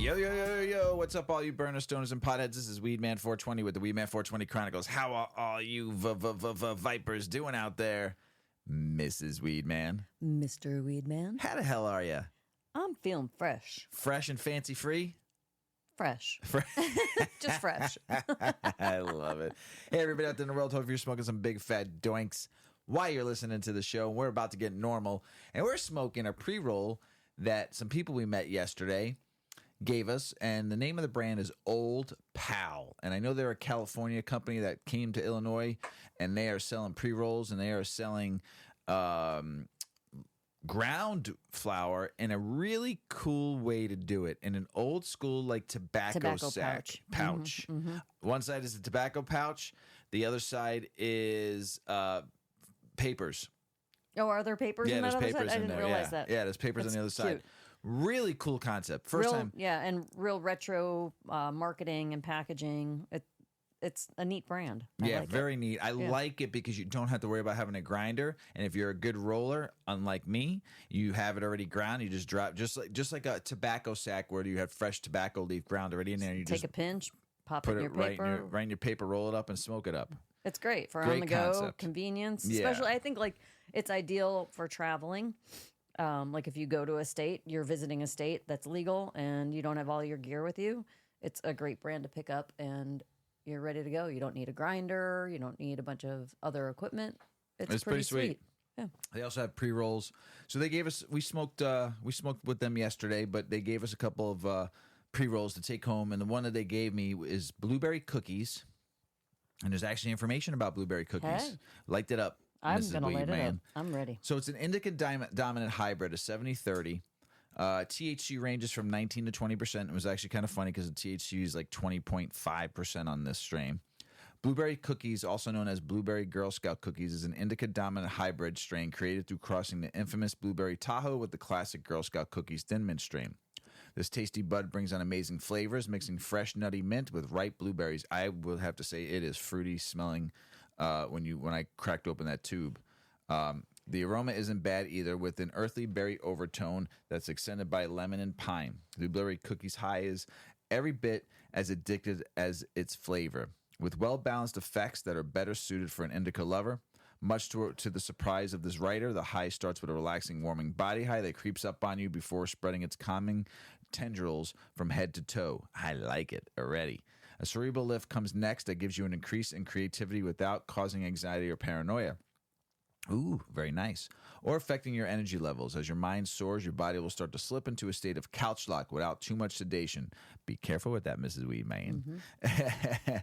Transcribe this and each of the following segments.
Yo, what's up, all you burner stoners and potheads? This is Weedman 420 with the Weedman 420 Chronicles. How are all you vipers doing out there? Mrs Weedman. Mr. Weedman. How the hell are you? I'm feeling fresh. Fresh and fancy free? Fresh. Just fresh. I love it. Hey, everybody out there in the world, hope you're smoking some big fat doinks while you're listening to the show. We're about to get normal, and we're smoking a pre-roll that some people we met yesterday gave us, and the name of the brand is Old Pal. And I know they're a California company that came to Illinois, and they are selling pre-rolls, and they are selling ground flower in a really cool way to do it, in an old school like tobacco sack pouch. Mm-hmm. One side is a tobacco pouch, the other side is papers. Oh, are there papers in that other side? I didn't realize that. Yeah, there's papers on the other side. Really cool concept. First time. Yeah, and real retro marketing and packaging. It's a neat brand. I like very neat. I like it because you don't have to worry about having a grinder. And if you're a good roller, unlike me, you have it already ground. You just drop just like a tobacco sack where you have fresh tobacco leaf ground already in there. And you take a pinch, put it in your paper, right in your paper, roll it up, and smoke it up. It's great for on the go convenience. Especially, I think like it's ideal for traveling. Like if you go to a state, you're visiting a state that's legal, and you don't have all your gear with you. It's a great brand to pick up, and you're ready to go. You don't need a grinder. You don't need a bunch of other equipment. It's pretty sweet. Yeah. They also have pre-rolls. So they gave us, we smoked with them yesterday, but they gave us a couple of pre-rolls to take home. And the one that they gave me is blueberry cookies. And there's actually information about blueberry cookies. Hey. Light it up. I'm going to light it up. I'm ready. So it's an indica dominant hybrid, a 70-30. THC ranges from 19 to 20%. It was actually kind of funny because the THC is like 20.5% on this strain. Blueberry Cookies, also known as Blueberry Girl Scout Cookies, is an indica dominant hybrid strain created through crossing the infamous Blueberry Tahoe with the classic Girl Scout Cookies Thin Mint strain. This tasty bud brings on amazing flavors, mixing fresh nutty mint with ripe blueberries. I will have to say it is fruity smelling when I cracked open that tube. The aroma isn't bad either, with an earthly berry overtone that's accented by lemon and pine. The Blueberry Cookies high is every bit as addictive as its flavor, with well-balanced effects that are better suited for an indica lover. Much to the surprise of this writer, the high starts with a relaxing, warming body high that creeps up on you before spreading its calming tendrils from head to toe. I like it already. A cerebral lift comes next that gives you an increase in creativity without causing anxiety or paranoia. Ooh, very nice. Or affecting your energy levels. As your mind soars, your body will start to slip into a state of couch lock without too much sedation. Be careful with that, Mrs. Weedman. Mm-hmm.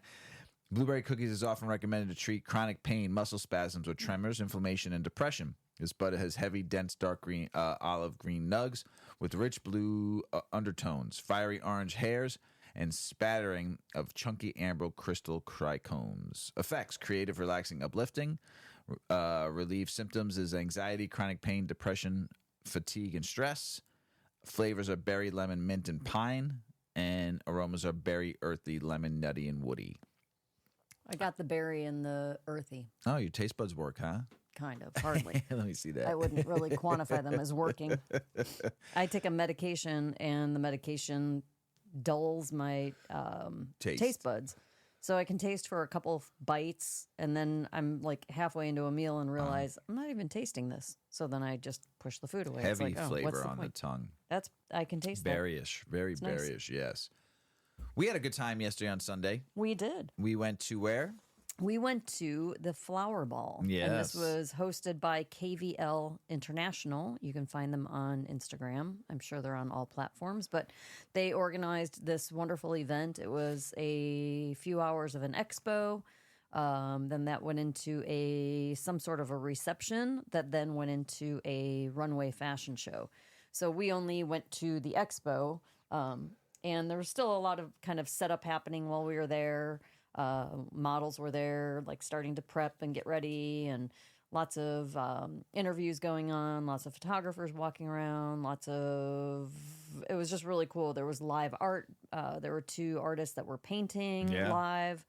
Blueberry Cookies is often recommended to treat chronic pain, muscle spasms, or tremors, inflammation, and depression. This bud has heavy, dense, dark green, olive green nugs with rich blue undertones, fiery orange hairs, and spattering of chunky amber crystal trichomes. Effects: creative, relaxing, uplifting. Relieve symptoms is anxiety, chronic pain, depression, fatigue, and stress. Flavors are berry, lemon, mint, and pine. And aromas are berry, earthy, lemon, nutty, and woody. I got the berry and the earthy. Oh, your taste buds work, huh? Kind of, hardly. Let me see that. I wouldn't really quantify them as working. I take a medication, and the medication dulls my taste buds. So I can taste for a couple of bites, and then I'm like halfway into a meal and realize I'm not even tasting this. So then I just push the food away. Heavy it's like, flavor on the tongue. I can taste berryish, very berryish, yes. We had a good time yesterday on Sunday. We did. We went to where? We went to the Flower Ball. Yes. And this was hosted by KVL International. You can find them on Instagram. I'm sure they're on all platforms. But they organized this wonderful event. It was a few hours of an expo. Then that went into some sort of a reception that then went into a runway fashion show. So we only went to the expo, and there was still a lot of kind of setup happening while we were there. Models were there, like starting to prep and get ready, and lots of interviews going on, lots of photographers walking around, it was just really cool. There was live art. There were two artists that were painting live.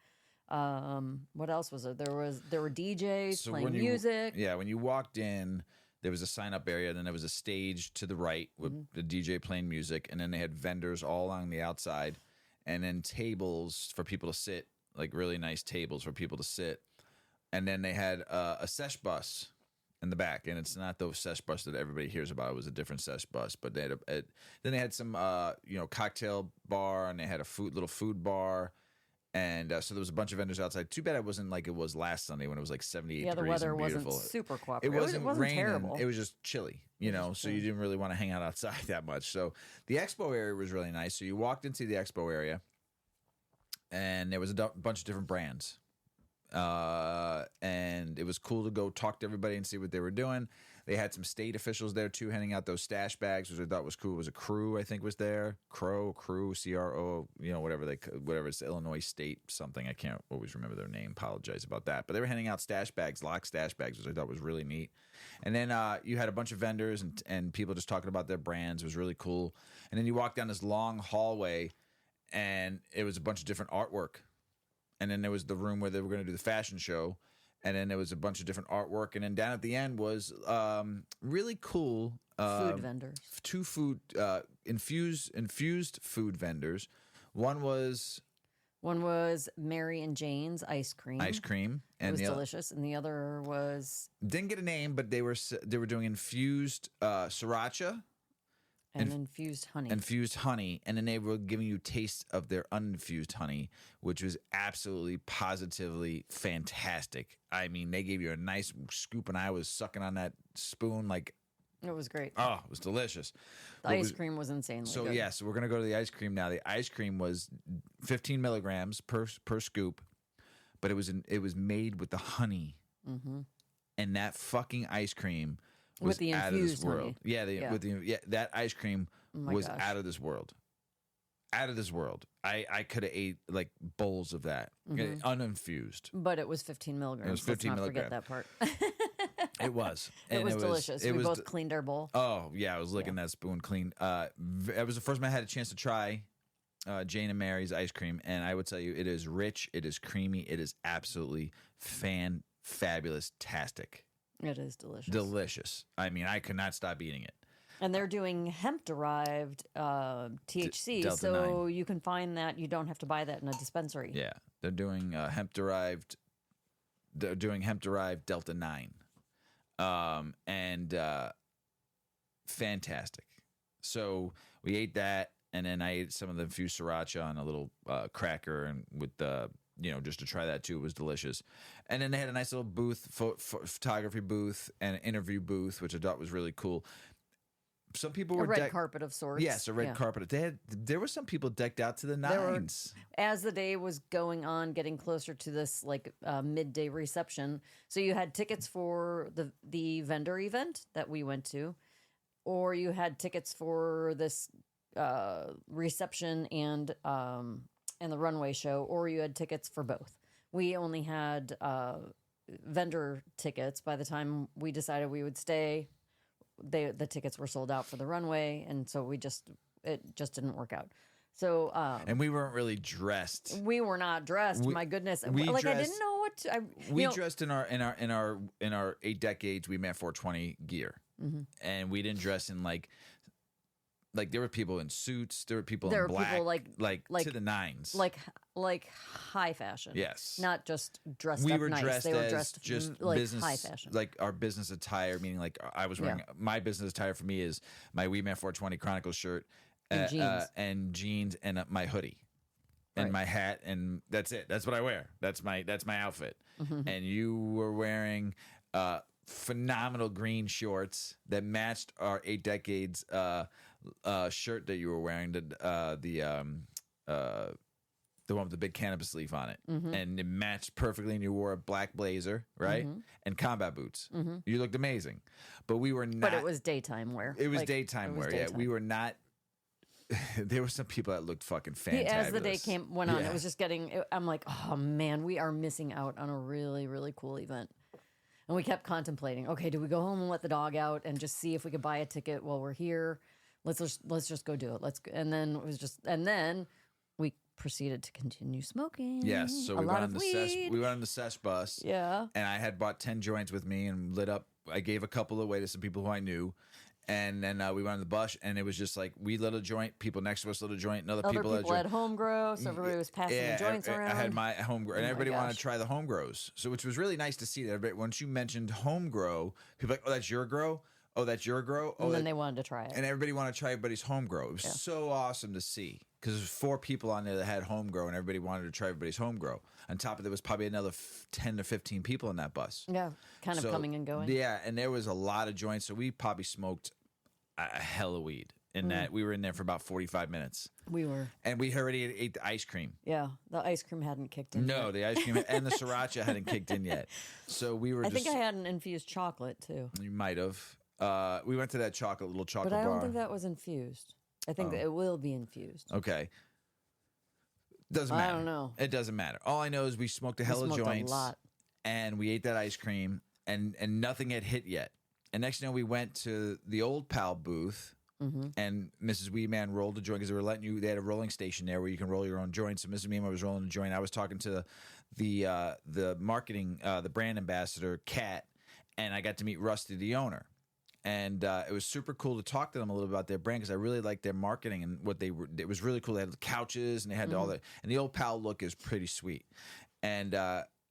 What else was there? There were DJs playing music. When you walked in, There was a sign-up area, and then there was a stage to the right with the DJ playing music, and then they had vendors all along the outside, and then tables for people to sit, like really nice tables for people to sit. And then they had a sesh bus in the back, and it's not the sesh bus that everybody hears about. It was a different sesh bus, but they had then they had some cocktail bar, and they had a little food bar, and so there was a bunch of vendors outside. Too bad it wasn't like it was last Sunday when it was like 78 degrees. Yeah, the weather and beautiful. wasn't super cooperative. It wasn't raining. Terrible. It was just chilly, so you didn't really want to hang out outside that much. So the expo area was really nice. So you walked into the expo area, and there was a bunch of different brands. And it was cool to go talk to everybody and see what they were doing. They had some state officials there too, handing out those stash bags, which I thought was cool. It was a crew, I think, was there. Crew, CRO, whatever it's Illinois State something. I can't always remember their name. Apologize about that. But they were handing out stash bags, locked stash bags, which I thought was really neat. And then you had a bunch of vendors and people just talking about their brands. It was really cool. And then you walk down this long hallway, and it was a bunch of different artwork. And then there was the room where they were going to do the fashion show. And then there was a bunch of different artwork. And then down at the end was really cool. Food vendors. Two infused food vendors. One was Mary and Jane's ice cream. And it was delicious. And the other was... Didn't get a name, but they were doing infused sriracha. And infused honey. Infused honey. And then they were giving you tastes of their uninfused honey, which was absolutely, positively fantastic. I mean, they gave you a nice scoop, and I was sucking on that spoon like... It was great. Oh, it was delicious. The ice cream was insanely good. Yeah, so we're going to go to the ice cream now. The ice cream was 15 milligrams per scoop, but it was made with the honey. Mm-hmm. And that fucking ice cream... was with the out of this world. Honey. That ice cream was out of this world. Out of this world. I could have ate like bowls of that, uninfused. But it was 15 milligrams. It was 15 milligrams. Forget that part. It was. It was delicious. We both cleaned our bowl. Oh yeah, I was licking that spoon clean. It was the first time I had a chance to try Jane and Mary's ice cream, and I would tell you, it is rich, it is creamy, it is absolutely fabulous-tastic. It is delicious. Delicious. I mean, I could not stop eating it. And they're doing hemp-derived THC, Delta so 9. you can find that. You don't have to buy that in a dispensary. Yeah, they're doing hemp-derived. They're doing hemp-derived Delta 9, and fantastic. So we ate that, and then I ate some of the infused sriracha on a little cracker, and with the. Just to try that too. It was delicious. And then they had a nice little booth, photography booth and an interview booth, which I thought was really cool. Some people were... A red carpet of sorts. Yes, a red carpet. There were some people decked out to the nines. As the day was going on, getting closer to this midday reception, so you had tickets for the vendor event that we went to, or you had tickets for this reception and the runway show, or you had tickets for both. We only had vendor tickets. By the time we decided we would stay, the tickets were sold out for the runway, and so it just didn't work out. So and we weren't really dressed. We were not dressed. My goodness, I didn't know what we dressed in our 8 decades We Met 420 gear, and we didn't dress in like there were people in suits, there were people in black, people like to the nines, like high fashion. Yes, not just dressed. We up were nice. dressed they were as dressed just like business, high fashion, like our business attire. Meaning, like I was wearing my business attire. For me, is my We Met 420 Chronicles shirt and jeans and my hoodie and my hat, and that's it. That's what I wear. That's my outfit. And you were wearing phenomenal green shorts that matched our 8 decades shirt that you were wearing, the one with the big cannabis leaf on it, and it matched perfectly. And you wore a black blazer, right, and combat boots. You looked amazing, but we were not. But it was daytime wear. It was daytime wear. Yeah, we were not. There were some people that looked fucking fantastic. As the day went on, it was just getting. I'm like, oh man, we are missing out on a really, really cool event. And we kept contemplating. Okay, do we go home and let the dog out and just see if we could buy a ticket while we're here? Let's just go do it. And then we proceeded to continue smoking. Yes, so we went on the sesh bus. Yeah, and I had bought 10 joints with me and lit up I gave a couple away to some people who I knew. And then we went on the bus, and it was just like we lit a joint, people next to us lit a joint, and other people lit a joint. Had home grow, so everybody was passing the joints around. I had my home grow, and everybody wanted to try the home grows. So, which was really nice to see that. Everybody, once you mentioned home grow, people were like, oh, that's your grow? Oh, that's your grow? Oh, and then they wanted to try it. And everybody wanted to try everybody's home grow. It was so awesome to see because there's 4 people on there that had home grow, and everybody wanted to try everybody's home grow. On top of it, there was probably another 10 to 15 people in that bus. Yeah, kind of coming and going. Yeah, and there was a lot of joints, so we probably smoked a hell of weed in that. We were in there for about 45 minutes. We were. And we already ate the ice cream. Yeah, the ice cream hadn't kicked in No, yet. the ice cream and the sriracha hadn't kicked in yet. So we were I think I had an infused chocolate, too. You might have. We went to that little chocolate bar. But I don't bar. think that was infused. I think that it will be infused. Okay. Doesn't matter. I don't know. It doesn't matter. All I know is we smoked a hell of joints. A lot. And we ate that ice cream, and nothing had hit yet. And next thing you know, we went to the Old Pal booth, and Mrs. Weedman rolled a joint because they had a rolling station there where you can roll your own joints. So Mrs. Weedman was rolling a joint. I was talking to the marketing, the brand ambassador, Kat, and I got to meet Rusty, the owner. And it was super cool to talk to them a little about their brand because I really liked their marketing and what they were. It was really cool. They had the couches and they had all that. And the Old Pal look is pretty sweet. And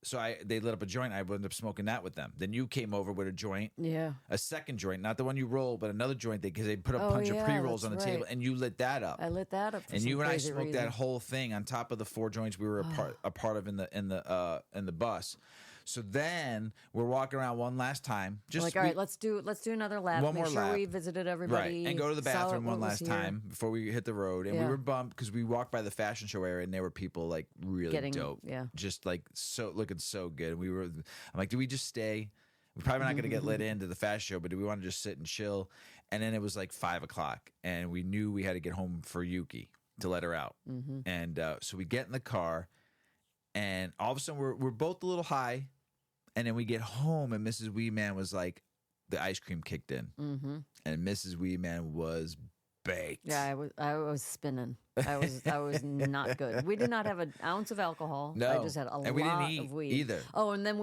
so they lit up a joint. I ended up smoking that with them. Then you came over with a joint. Yeah. A second joint, not the one you roll, but another joint because they put a bunch of pre-rolls on the table, and you lit that up. I lit that up. For and some you and I crazy smoked reason. that whole thing on top of the 4 joints we were a part of in the bus. So then we're walking around one last time. Just like, all right, let's do another lap. One Make more sure lap. we visited everybody. Right, and go to the bathroom one last here. time before we hit the road. And we were bummed because we walked by the fashion show area and there were people like really dope. Yeah. Just like looking so good. I'm like, do we just stay? We're probably not going to get lit into the fashion show, but do we want to just sit and chill? And then it was like 5 o'clock and we knew we had to get home for Yuki to let her out. And so we get in the car and all of a sudden we're both a little high. And then we get home, and Mrs. Weedman was like, the ice cream kicked in, and Mrs. Weedman was baked. Yeah, I was spinning. I was not good. We did not have an ounce of alcohol. No, I just had a and lot we didn't eat of weed either. Oh, and then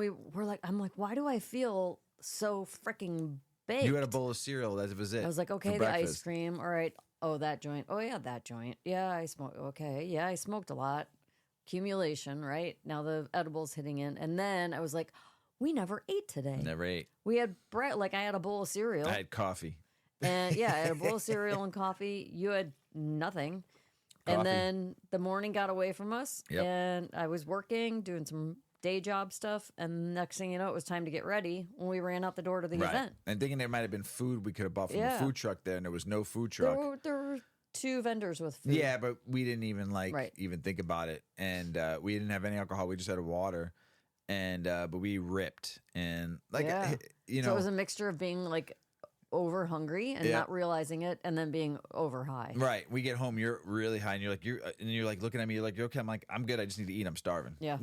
I'm like, why do I feel so freaking baked? You had a bowl of cereal. That was it. I was like, okay, the ice cream. All right. Oh, that joint. Oh yeah, that joint. Yeah, I smoked. Okay, yeah, I smoked a lot. Accumulation, right? Now the edibles hitting in, and then I was like, we never ate today. Never ate. We had bread. Like I had a bowl of cereal. I had coffee. And yeah, I had a bowl of cereal and coffee. You had nothing. Coffee. And then the morning got away from us. Yep. And I was working, doing some day job stuff. And next thing you know, it was time to get ready when we ran out the door to the event. And thinking there might have been food we could have bought from the food truck there, and there was no food truck. There were 2 vendors with food. Yeah, but we didn't even even think about it. And we didn't have any alcohol. We just had water. And but we ripped and So it was a mixture of being like over hungry and not realizing it, and then being over high. Right. We get home, you're really high, and you're like looking at me, you're like, you're okay. I'm like, I'm good. I just need to eat. I'm starving. Yeah.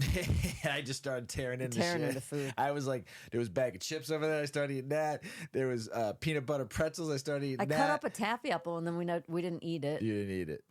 And I just started tearing into food. I was like, there was a bag of chips over there. I started eating that. There was peanut butter pretzels. I started eating that. I cut up a taffy apple, and then we didn't eat it. You didn't eat it,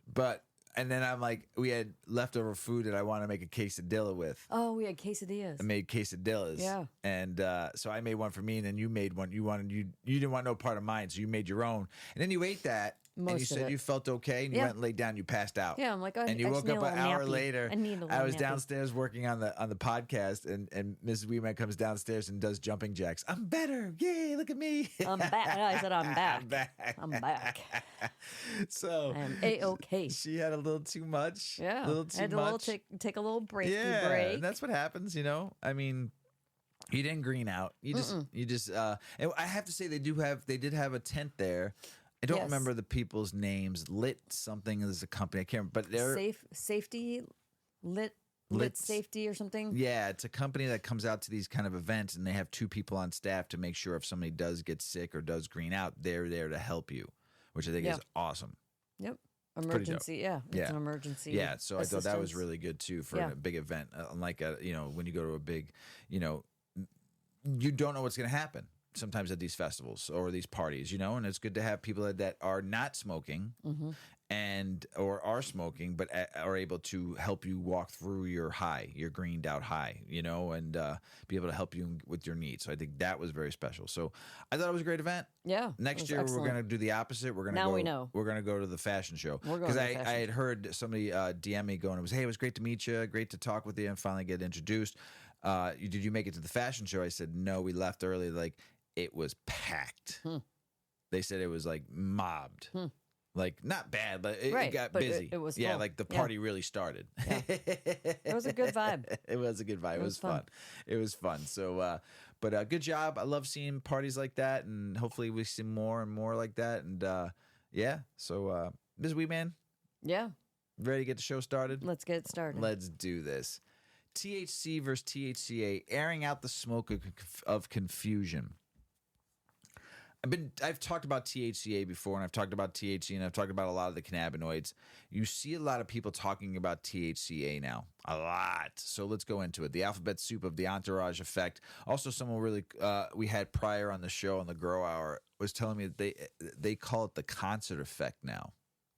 and then I'm like, we had leftover food that I want to make a quesadilla with. Oh, we had quesadillas. I made quesadillas. Yeah. And so I made one for me, and then you made one. You didn't want no part of mine, so you made your own. And then you ate that, and you said you felt okay, and you went and laid down. You passed out. Yeah, I'm like, and you woke up an hour later. I was downstairs working on the podcast, and Mrs. Weedman comes downstairs and does jumping jacks. I'm better. Yay, look at me. I'm back. I said I'm back. I'm back. So I'm A-OK. She had a little too much. Yeah. A little too much. Take a little break. Yeah, and that's what happens, I mean, you didn't green out. You just and I have to say they did have a tent there. I don't remember the people's names. Lit something is a company. I can't remember, but they're safety lit safety or something. Yeah, it's a company that comes out to these kind of events, and they have 2 people on staff to make sure if somebody does get sick or does green out, they're there to help you, which I think is awesome. Yep. Emergency, it's an emergency. Yeah, so I thought that was really good too for a big event. Unlike when you go to a big, you don't know what's going to happen sometimes at these festivals or these parties, and it's good to have people that are not smoking and or are smoking, but are able to help you walk through your high, your greened out high, and be able to help you with your needs. So I think that was very special. So I thought it was a great event. Yeah. Next year we're going to do the opposite. We're going to Now we know. We're going to go to the fashion show We're going because to I the fashion had heard somebody DM me going, "Hey, it was great to meet you, great to talk with you, and finally get introduced. Did you make it to the fashion show?" I said, "No, we left early. Like it was packed." They said it was like mobbed. Like not bad, but it got busy. It was full. Like the party Yeah. really started. Yeah. It was a good vibe. It was a good vibe. It was fun. It was fun. So, but good job. I love seeing parties like that, and hopefully we see more and more like that. And yeah, so Mrs Weedman, Yeah. ready to get the show started? Let's get it started. Let's do this. THC versus THCA, airing out the smoke of confusion. I've talked about THCA before, and I've talked about THC, and I've talked about a lot of the cannabinoids. You see a lot of people talking about THCA now, a lot. So let's go into it. The alphabet soup of the entourage effect. Also, someone really we had prior on the show on the Grow Hour was telling me that they call it the concert effect now.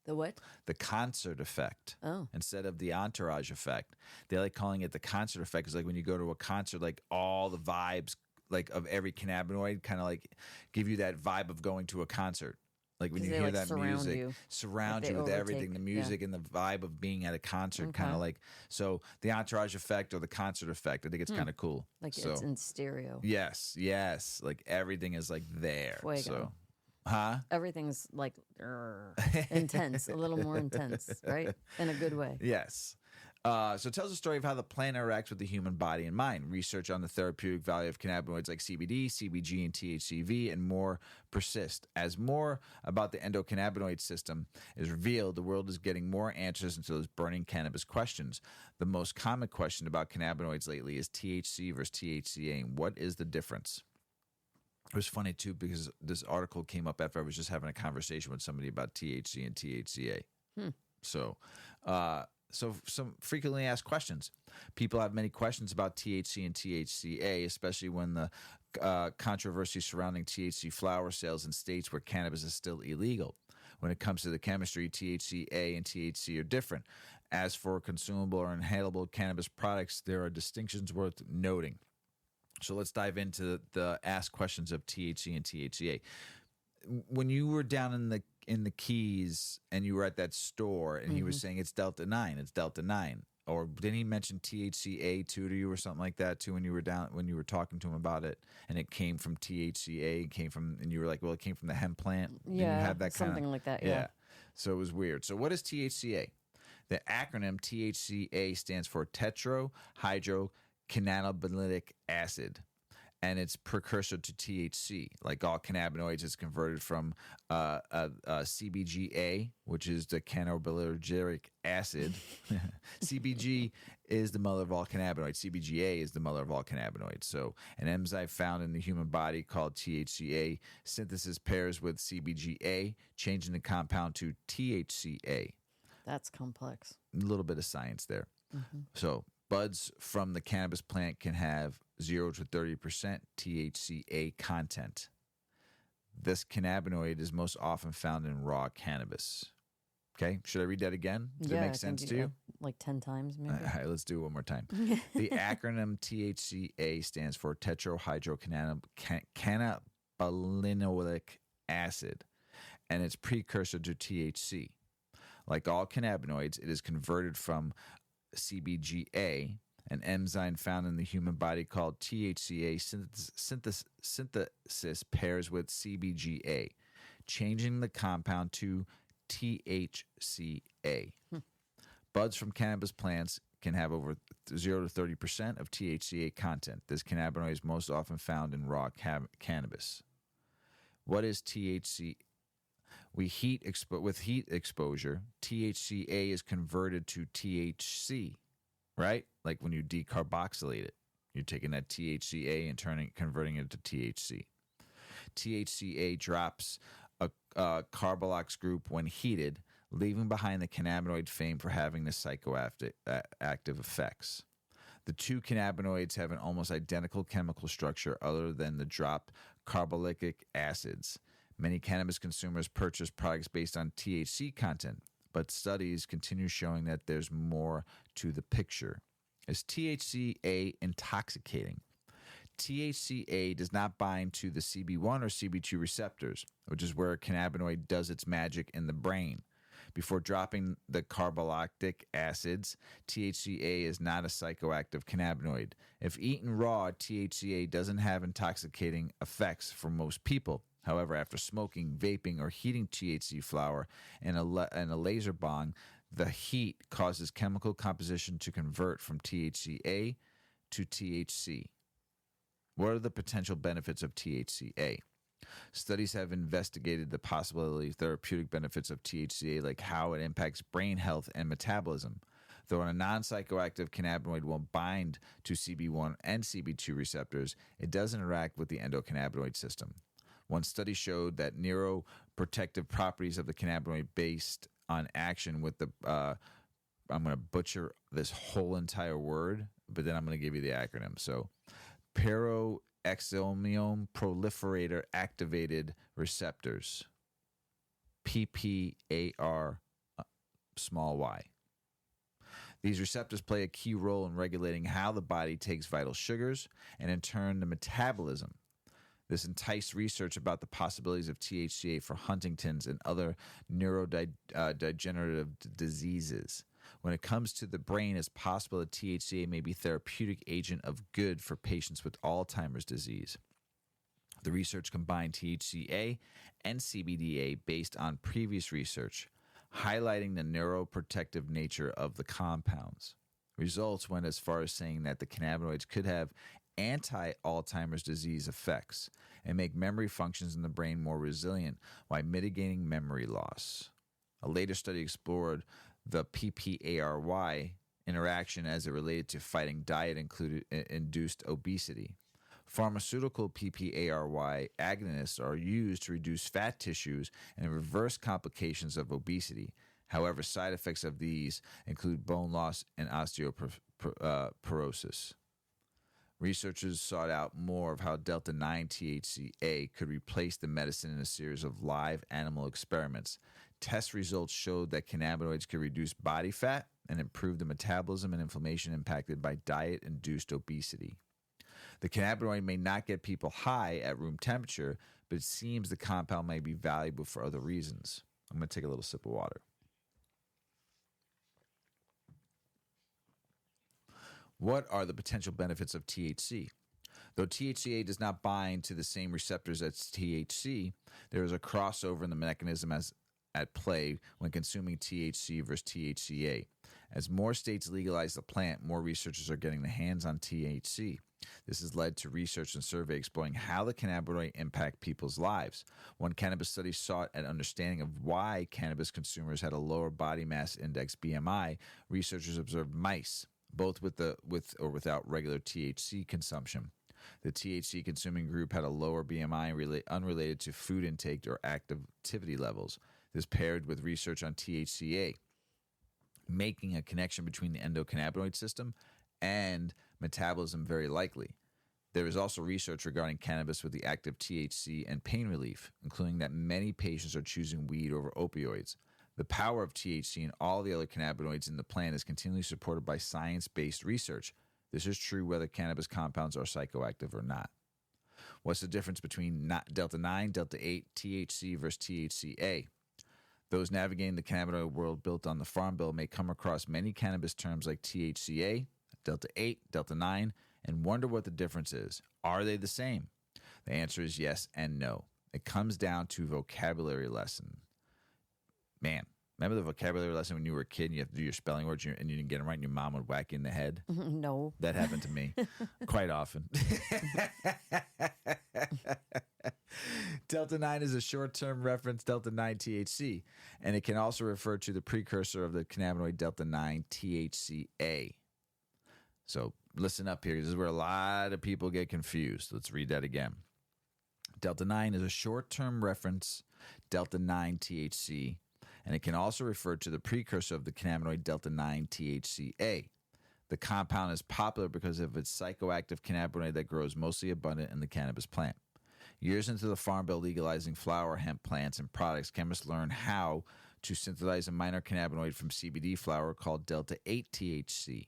The what? The concert effect. Oh. Instead of the entourage effect. They like calling it the concert effect. It's like when you go to a concert, like all the vibes like of every cannabinoid kind of like give you that vibe of going to a concert. Like when you hear that music, surround you with everything, the music and the vibe of being at a concert, kind of like, so the entourage effect or the concert effect, I think it's kind of cool. Like so, it's in stereo. Yes. Like everything is like there. Fuego. So, everything's like intense, a little more intense, right? In a good way. Yes. So it tells the story of how the plant interacts with the human body and mind. Research on the therapeutic value of cannabinoids like CBD, CBG, and THCV and more persist. As more about the endocannabinoid system is revealed, the world is getting more answers into those burning cannabis questions. The most common question about cannabinoids lately is THC versus THCA, and what is the difference? It was funny, too, because this article came up after I was just having a conversation with somebody about THC and THCA. So some frequently asked questions. People have many questions about THC and THCA, especially when the controversy surrounding THC flower sales in states where cannabis is still illegal. When it comes to the chemistry, THCA and THC are different. As for consumable or inhalable cannabis products, there are distinctions worth noting. So let's dive into the asked questions of THC and THCA. When you were down in the Keys and you were at that store and he was saying it's Delta 9, or didn't he mention THCA too to you or something like that too when you were talking to him about it, and it came from THCA, and you were like, well, it came from the hemp plant. Yeah, you had that something like that. Yeah. So it was weird. So what is THCA? The acronym THCA stands for tetrahydrocannabinolic acid, and it's precursor to THC. Like all cannabinoids, it's converted from CBGA, which is the cannabidiolic acid. CBG is the mother of all cannabinoids. CBGA is the mother of all cannabinoids. So an enzyme found in the human body called THCA synthesis pairs with CBGA, changing the compound to THCA. That's complex. A little bit of science there. So buds from the cannabis plant can have 0 to 30% THCA content. This cannabinoid is most often found in raw cannabis. Okay, should I read that again? Does it make sense to you? Like 10 times, maybe. All right, let's do it one more time. The acronym THCA stands for tetrahydrocannabinolic acid, and it's precursor to THC. Like all cannabinoids, it is converted from CBGA, an enzyme found in the human body called THCA synthesis pairs with CBGA, changing the compound to THCA. Buds from cannabis plants can have over 0 to 30% of THCA content. This cannabinoid is most often found in raw cannabis. What is THC? With heat exposure, THCA is converted to THC, right? Like when you decarboxylate it, you're taking that THCA and converting it to THC. THCA drops a carboxyl group when heated, leaving behind the cannabinoid famed for having the psychoactive effects. The two cannabinoids have an almost identical chemical structure other than the drop carboxylic acids. Many cannabis consumers purchase products based on THC content, but studies continue showing that there's more to the picture. Is THCA intoxicating? THCA does not bind to the CB1 or CB2 receptors, which is where a cannabinoid does its magic in the brain. Before dropping the carboxylic acids, THCA is not a psychoactive cannabinoid. If eaten raw, THCA doesn't have intoxicating effects for most people. However, after smoking, vaping, or heating THC flower in a laser bong, the heat causes chemical composition to convert from THCA to THC. What are the potential benefits of THCA? Studies have investigated the possibility of therapeutic benefits of THCA, like how it impacts brain health and metabolism. Though a non-psychoactive cannabinoid won't bind to CB1 and CB2 receptors, it does interact with the endocannabinoid system. One study showed that neuroprotective properties of the cannabinoid based on action with the, I'm going to butcher this whole entire word, but then I'm going to give you the acronym. So, Peroxysomal proliferator activated receptors, PPAR, small y. These receptors play a key role in regulating how the body takes vital sugars and in turn the metabolism. This enticed research about the possibilities of THCA for Huntington's and other neurodegenerative diseases. When it comes to the brain, it's possible that THCA may be a therapeutic agent of good for patients with Alzheimer's disease. The research combined THCA and CBDA based on previous research, highlighting the neuroprotective nature of the compounds. Results went as far as saying that the cannabinoids could have anti-Alzheimer's disease effects and make memory functions in the brain more resilient while mitigating memory loss. A later study explored the PPARY interaction as it related to fighting diet-induced obesity. Pharmaceutical PPARY agonists are used to reduce fat tissues and reverse complications of obesity. However, side effects of these include bone loss and osteoporosis. Researchers sought out more of how delta-9 THCA could replace the medicine in a series of live animal experiments. Test results showed that cannabinoids could reduce body fat and improve the metabolism and inflammation impacted by diet-induced obesity. The cannabinoid may not get people high at room temperature, but it seems the compound may be valuable for other reasons. I'm going to take a little sip of water. What are the potential benefits of THC? Though THCA does not bind to the same receptors as THC, there is a crossover in the mechanism at play when consuming THC versus THCA. As more states legalize the plant, more researchers are getting their hands on THC. This has led to research and survey exploring how the cannabinoid impact people's lives. One cannabis study sought an understanding of why cannabis consumers had a lower body mass index (BMI). Researchers observed mice, both with or without regular THC consumption. The THC consuming group had a lower BMI unrelated to food intake or activity levels. This paired with research on THCA, making a connection between the endocannabinoid system and metabolism very likely. There is also research regarding cannabis with the active THC and pain relief, including that many patients are choosing weed over opioids. The power of THC and all the other cannabinoids in the plant is continually supported by science-based research. This is true whether cannabis compounds are psychoactive or not. What's the difference between delta-9, delta-8, THC versus THCA? Those navigating the cannabinoid world built on the Farm Bill may come across many cannabis terms like THCA, delta-8, delta-9, and wonder what the difference is. Are they the same? The answer is yes and no. It comes down to vocabulary lesson. Man, remember the vocabulary lesson when you were a kid and you have to do your spelling words and you didn't get them right and your mom would whack you in the head? No. That happened to me quite often. Delta-9 is a short-term reference delta-9 THC, and it can also refer to the precursor of the cannabinoid delta-9 THCA. So listen up here. This is where a lot of people get confused. Let's read that again. Delta-9 is a short-term reference delta-9 THC, and it can also refer to the precursor of the cannabinoid delta-9 THCA. The compound is popular because of its psychoactive cannabinoid that grows mostly abundant in the cannabis plant. Years into the Farm Bill legalizing flower, hemp plants, and products, chemists learned how to synthesize a minor cannabinoid from CBD flower called Delta 8 THC.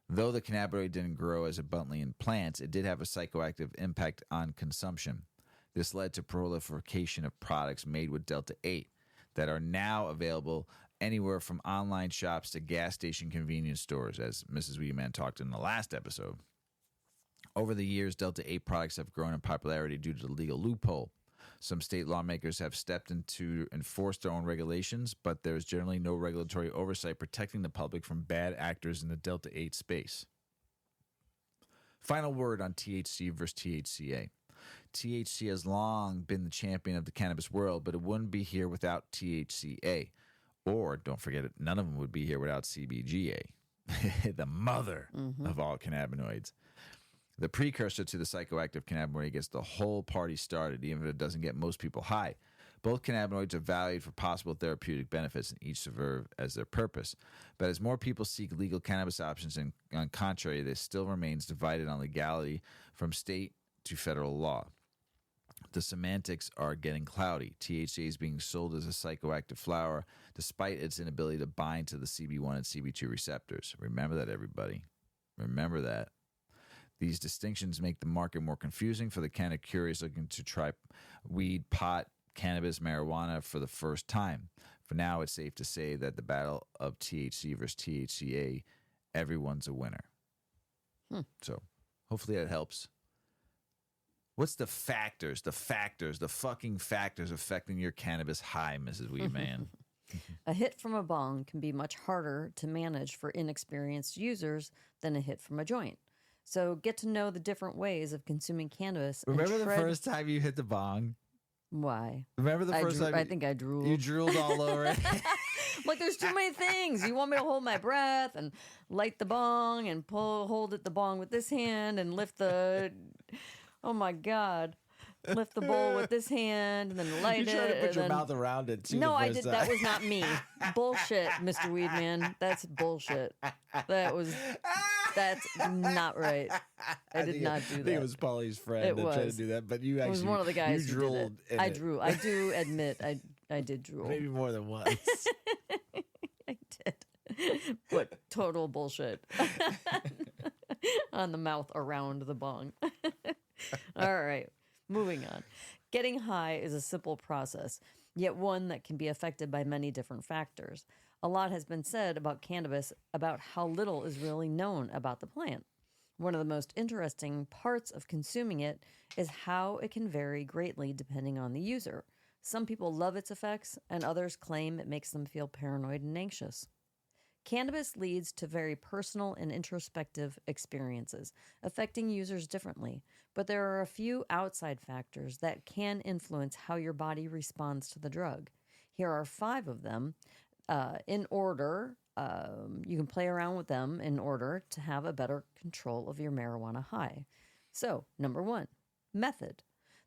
Though the cannabinoid didn't grow as abundantly in plants, it did have a psychoactive impact on consumption. This led to proliferation of products made with Delta 8 that are now available anywhere from online shops to gas station convenience stores, as Mrs. Weedman talked in the last episode. Over the years, Delta 8 products have grown in popularity due to the legal loophole. Some state lawmakers have stepped in to enforce their own regulations, but there is generally no regulatory oversight protecting the public from bad actors in the Delta 8 space. Final word on THC versus THCA. THC has long been the champion of the cannabis world, but it wouldn't be here without THCA. Or, don't forget it, none of them would be here without CBGA, the mother of all cannabinoids. The precursor to the psychoactive cannabinoid gets the whole party started, even if it doesn't get most people high. Both cannabinoids are valued for possible therapeutic benefits and each serve as their purpose. But as more people seek legal cannabis options, and on contrary, this still remains divided on legality from state to federal law. The semantics are getting cloudy. THCA is being sold as a psychoactive flower, despite its inability to bind to the CB1 and CB2 receptors. Remember that, everybody. Remember that. These distinctions make the market more confusing for the kind of curious looking to try weed, pot, cannabis, marijuana for the first time. For now, it's safe to say that the battle of THC versus THCA, everyone's a winner. So hopefully that helps. What's the fucking factors affecting your cannabis high, Mrs. Weedman? A hit from a bong can be much harder to manage for inexperienced users than a hit from a joint. So get to know the different ways of consuming cannabis. Remember the first time you hit the bong? Why? Remember the first time? I think I drooled. You drooled all over it? Like, there's too many things. You want me to hold my breath and light the bong and hold the bong with this hand and lift the... Oh, my God. Lift the bowl with this hand and then light it. You tried to put your mouth around it, too. No, I did. That was not me. Bullshit, Mr. Weedman. That's bullshit. That's not right. I did not do that. I think it was Paulie's friend that tried to do that, but you actually... It was one of the guys who drooled in I it. drew. I do admit I did drool. Maybe more than once. I did. But total bullshit. On the mouth around the bong. All right. Moving on. Getting high is a simple process, yet one that can be affected by many different factors. A lot has been said about cannabis, about how little is really known about the plant. One of the most interesting parts of consuming it is how it can vary greatly depending on the user. Some people love its effects, and others claim it makes them feel paranoid and anxious. Cannabis leads to very personal and introspective experiences, affecting users differently, but there are a few outside factors that can influence how your body responds to the drug. Here are 5 of them. In order, you can play around with them in order to have a better control of your marijuana high. So, number 1, method.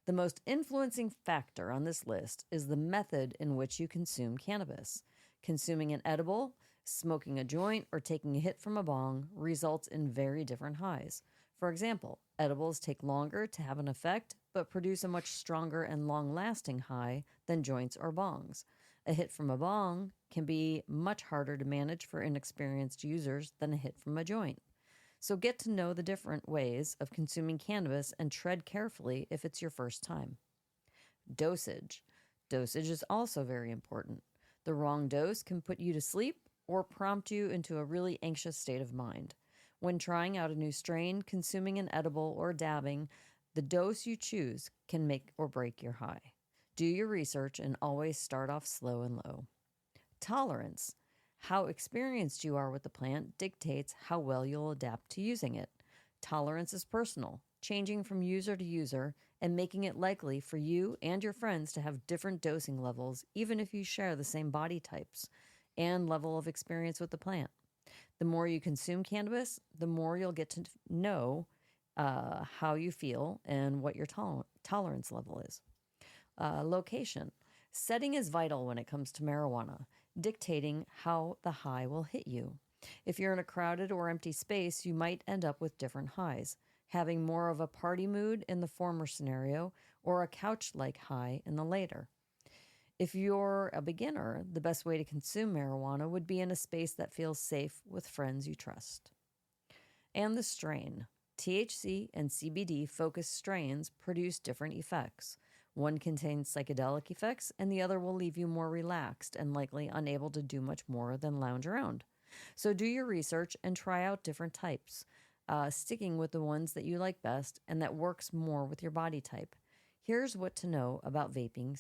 The most influencing factor on this list is the method in which you consume cannabis. Consuming an edible, smoking a joint, or taking a hit from a bong results in very different highs. For example, edibles take longer to have an effect, but produce a much stronger and long-lasting high than joints or bongs. A hit from a bong can be much harder to manage for inexperienced users than a hit from a joint. So get to know the different ways of consuming cannabis and tread carefully if it's your first time. Dosage. Dosage is also very important. The wrong dose can put you to sleep or prompt you into a really anxious state of mind. When trying out a new strain, consuming an edible, or dabbing, the dose you choose can make or break your high. Do your research and always start off slow and low. Tolerance. How experienced you are with the plant dictates how well you'll adapt to using it. Tolerance is personal, changing from user to user and making it likely for you and your friends to have different dosing levels, even if you share the same body types and level of experience with the plant. The more you consume cannabis, the more you'll get to know how you feel and what your tolerance level is. Location. Setting is vital when it comes to marijuana, dictating how the high will hit you. If you're in a crowded or empty space, you might end up with different highs, having more of a party mood in the former scenario or a couch-like high in the later. If you're a beginner, the best way to consume marijuana would be in a space that feels safe with friends you trust. And the strain. THC and CBD focused strains produce different effects. One contains psychedelic effects, and the other will leave you more relaxed and likely unable to do much more than lounge around. So do your research and try out different types, sticking with the ones that you like best and that works more with your body type. Here's what to know about vaping.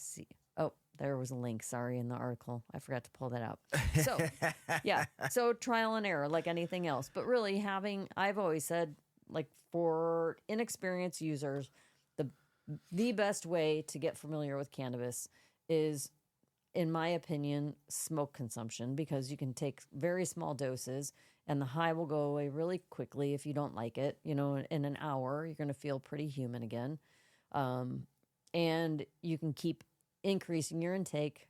Oh, there was a link, sorry, in the article. I forgot to pull that out. So, yeah, so trial and error like anything else. But really I've always said, like, for inexperienced users, the best way to get familiar with cannabis is, in my opinion, smoke consumption, because you can take very small doses and the high will go away really quickly if you don't like it. You know, in an hour, you're going to feel pretty human again. And you can keep increasing your intake.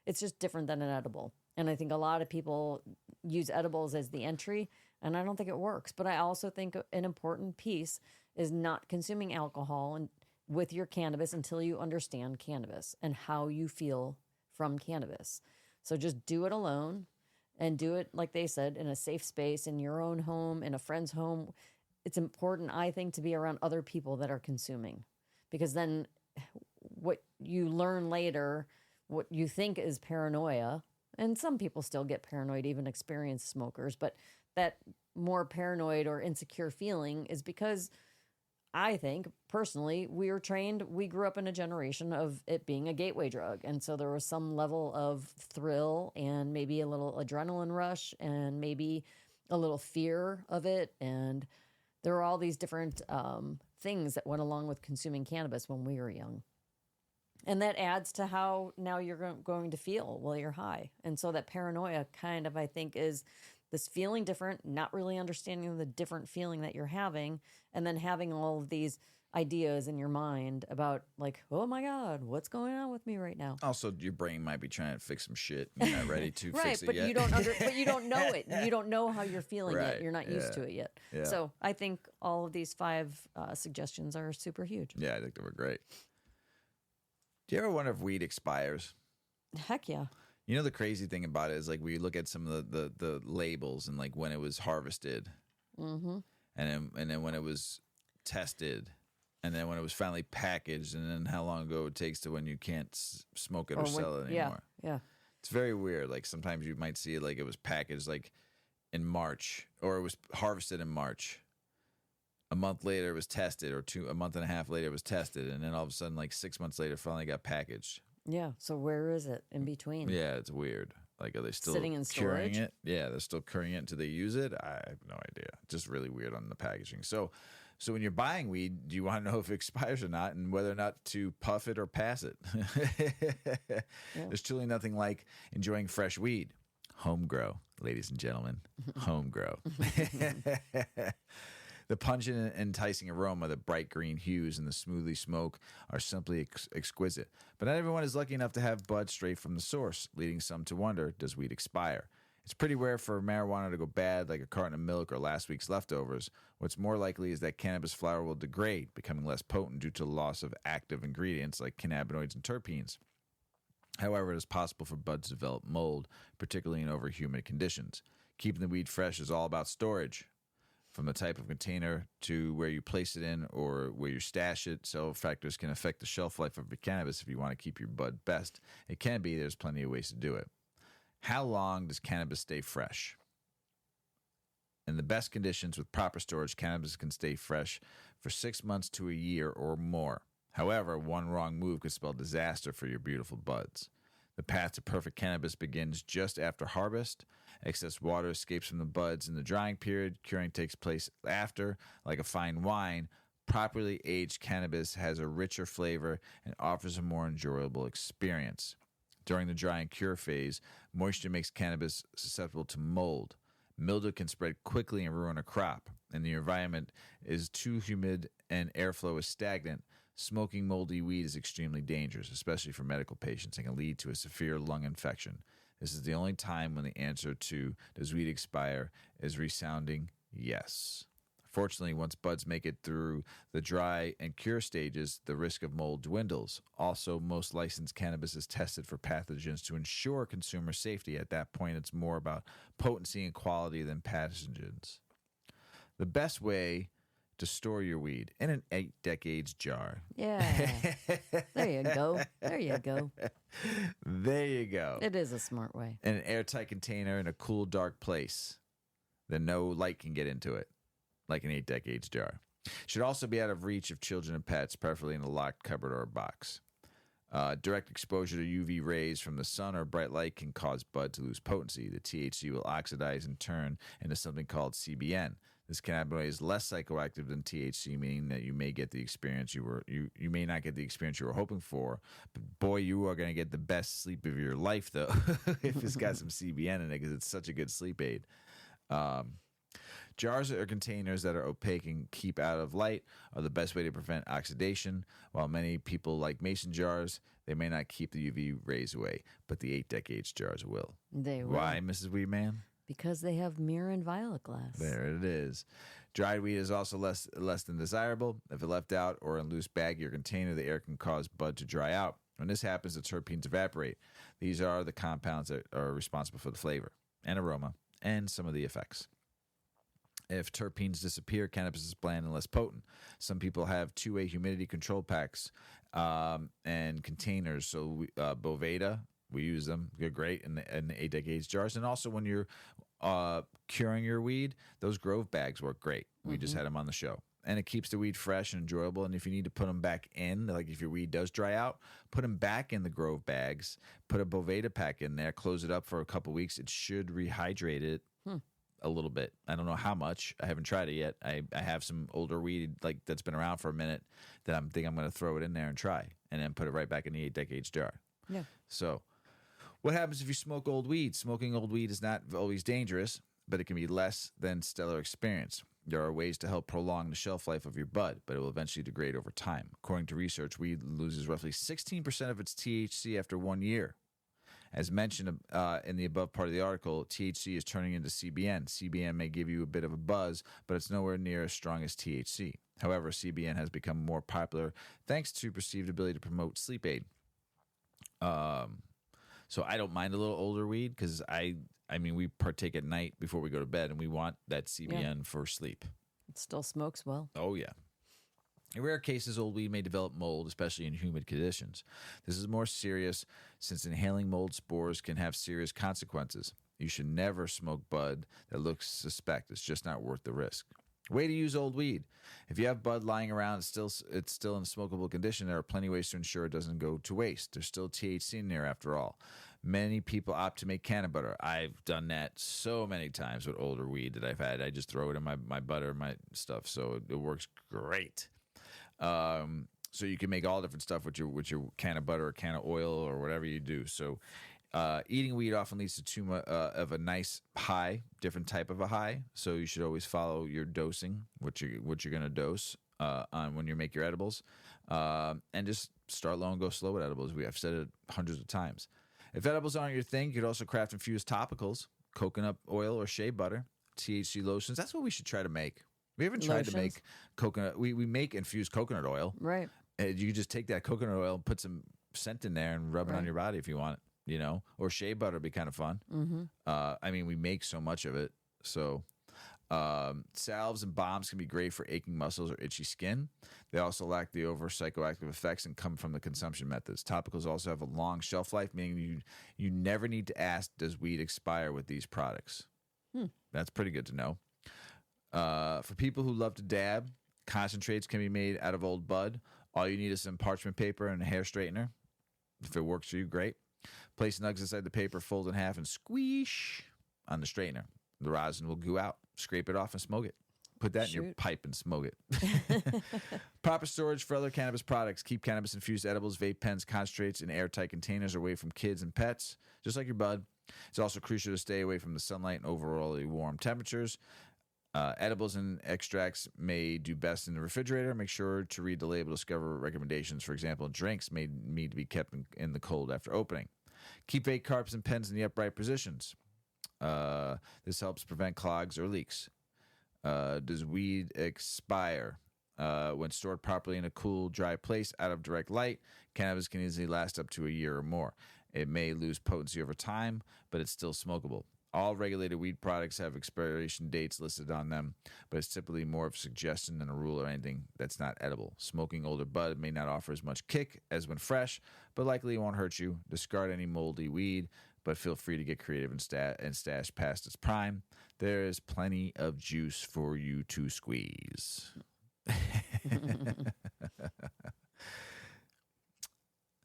It's just different than an edible. And I think a lot of people use edibles as the entry, and I don't think it works. But I also think an important piece is not consuming alcohol and with your cannabis until you understand cannabis and how you feel from cannabis. So just do it alone and do it, like they said, in a safe space, in your own home, in a friend's home. It's important, I think, to be around other people that are consuming, because then what you learn later, what you think is paranoia, and some people still get paranoid, even experienced smokers, but that more paranoid or insecure feeling is because I think, personally, we grew up in a generation of it being a gateway drug. And so there was some level of thrill and maybe a little adrenaline rush and maybe a little fear of it. And there were all these different things that went along with consuming cannabis when we were young. And that adds to how now you're going to feel while you're high. And so that paranoia kind of, I think, is this feeling different, not really understanding the different feeling that you're having, and then having all of these ideas in your mind about, like, oh my God, what's going on with me right now? Also, your brain might be trying to fix some shit. You're not ready to fix it but yet. but you don't know it. You don't know how you're feeling Right, yet. You're not used to it yet. Yeah. So I think all of these 5 suggestions are super huge. Yeah, I think they were great. Do you ever wonder if weed expires? Heck yeah. You know, the crazy thing about it is, like, we look at some of the labels and, like, when it was harvested, and then when it was tested, and then when it was finally packaged, and then how long ago it takes to when you can't smoke it or sell it anymore. Yeah. It's very weird. Like, sometimes you might see it like it was packaged like in March, or it was harvested in March. A month later it was tested, or a month and a half later it was tested, and then all of a sudden, like 6 months later, it finally got packaged. Yeah. So where is it in between? Yeah, it's weird. Like, are they still Sitting in curing storage? it? Yeah, they're still curing it until they use it. I have no idea. Just really weird on the packaging. So when you're buying weed, do you want to know if it expires or not, and whether or not to puff it or pass it? There's truly nothing like enjoying fresh weed. Home grow, ladies and gentlemen. Home grow. The pungent and enticing aroma, the bright green hues, and the smoothly smoke are simply exquisite. But not everyone is lucky enough to have bud straight from the source, leading some to wonder, does weed expire? It's pretty rare for marijuana to go bad like a carton of milk or last week's leftovers. What's more likely is that cannabis flower will degrade, becoming less potent due to the loss of active ingredients like cannabinoids and terpenes. However, it is possible for buds to develop mold, particularly in over-humid conditions. Keeping the weed fresh is all about storage. From the type of container to where you place it in or where you stash it, several factors can affect the shelf life of your cannabis. If you want to keep your bud best, it can be. There's plenty of ways to do it. How long does cannabis stay fresh? In the best conditions with proper storage, cannabis can stay fresh for 6 months to a year or more. However, one wrong move could spell disaster for your beautiful buds. The path to perfect cannabis begins just after harvest. Excess water escapes from the buds in the drying period. Curing takes place after. Like a fine wine, properly aged cannabis has a richer flavor and offers a more enjoyable experience. During the dry and cure phase, moisture makes cannabis susceptible to mold. Mildew can spread quickly and ruin a crop. And the environment is too humid and airflow is stagnant. Smoking moldy weed is extremely dangerous, especially for medical patients, and can lead to a severe lung infection. This is the only time when the answer to does weed expire is resounding yes. Fortunately, once buds make it through the dry and cure stages, the risk of mold dwindles. Also, most licensed cannabis is tested for pathogens to ensure consumer safety. At that point, it's more about potency and quality than pathogens. The best way to store your weed in an 8 decades jar. Yeah. There you go. There you go. There you go. It is a smart way. In an airtight container in a cool, dark place that no light can get into it, like an 8 decades jar. Should also be out of reach of children and pets, preferably in a locked cupboard or a box. Direct exposure to UV rays from the sun or bright light can cause bud to lose potency. The THC will oxidize and turn into something called CBN. This cannabinoid is less psychoactive than THC, meaning that you may get the experience you may not get the experience you were hoping for. But boy, you are going to get the best sleep of your life, though, if it's got some CBN in it, because it's such a good sleep aid. Jars or containers that are opaque and keep out of light are the best way to prevent oxidation. While many people like mason jars, they may not keep the UV rays away, but the 8 decades jars will. They will. Why, Mrs. Weedman? Because they have mirror and violet glass. There it is. Dried weed is also less than desirable. If it left out or in loose bag or container, the air can cause bud to dry out. When this happens, the terpenes evaporate. These are the compounds that are responsible for the flavor and aroma and some of the effects. If terpenes disappear, cannabis is bland and less potent. Some people have two-way humidity control packs and containers. So Boveda, we use them. They're great in the 8 decades jars. And also when you're curing your weed, those Grove bags work great. We just had them on the show. And it keeps the weed fresh and enjoyable. And if you need to put them back in, like if your weed does dry out, put them back in the Grove bags, put a Boveda pack in there, close it up for a couple weeks. It should rehydrate it a little bit. I don't know how much. I haven't tried it yet. I have some older weed like that's been around for a minute that I'm going to throw it in there and try, and then put it right back in the 8 decades jar. Yeah. So what happens if you smoke old weed? Smoking old weed is not always dangerous, but it can be less than stellar experience. There are ways to help prolong the shelf life of your bud, but it will eventually degrade over time. According to research, weed loses roughly 16% of its THC after 1 year. As mentioned in the above part of the article, THC is turning into CBN. CBN may give you a bit of a buzz, but it's nowhere near as strong as THC. However, CBN has become more popular thanks to perceived ability to promote sleep aid. So I don't mind a little older weed because I mean, we partake at night before we go to bed, and we want that CBN for sleep. It still smokes well. Oh, yeah. In rare cases, old weed may develop mold, especially in humid conditions. This is more serious since inhaling mold spores can have serious consequences. You should never smoke bud that looks suspect. It's just not worth the risk. Way to use old weed. If you have bud lying around, it's still in a smokable condition. There are plenty of ways to ensure it doesn't go to waste. There's still THC in there after all. Many people opt to make canna butter. I've done that so many times with older weed that I've had. I just throw it in my butter, my stuff, so it works great. So you can make all different stuff with your can of butter or can of oil or whatever you do. So eating weed often leads to too much of a nice high, different type of a high. So you should always follow your dosing, what you're going to dose on when you make your edibles, and just start low and go slow with edibles. I've said it hundreds of times. If edibles aren't your thing, you could also craft infused topicals, coconut oil or shea butter, THC lotions. That's what we should try to make. We haven't tried to make coconut. We make infused coconut oil. Right. You just take that coconut oil and put some scent in there and rub it on your body if you want it, Or shea butter would be kind of fun. Mm-hmm. I mean, we make so much of it. So salves and balms can be great for aching muscles or itchy skin. They also lack the over psychoactive effects and come from the consumption methods. Topicals also have a long shelf life, meaning you never need to ask, does weed expire with these products? That's pretty good to know. For people who love to dab, concentrates can be made out of old bud. All you need is some parchment paper and a hair straightener. If it works for you, great. Place nugs inside the paper, fold in half, and squish on the straightener. The rosin will goo out. Scrape it off and smoke it. Put that in your pipe and smoke it. Proper storage for other cannabis products. Keep cannabis-infused edibles, vape pens, concentrates in airtight containers away from kids and pets, just like your bud. It's also crucial to stay away from the sunlight and overly warm temperatures. Edibles and extracts may do best in the refrigerator. Make sure to read the label to discover recommendations. For example, drinks may need to be kept in the cold after opening. Keep vape carps and pens in the upright positions. This helps prevent clogs or leaks. Does weed expire? When stored properly in a cool, dry place out of direct light, cannabis can easily last up to a year or more. It may lose potency over time, but it's still smokable. All regulated weed products have expiration dates listed on them, but it's typically more of a suggestion than a rule or anything that's not edible. Smoking older bud may not offer as much kick as when fresh, but likely it won't hurt you. Discard any moldy weed, but feel free to get creative and stash past its prime. There is plenty of juice for you to squeeze.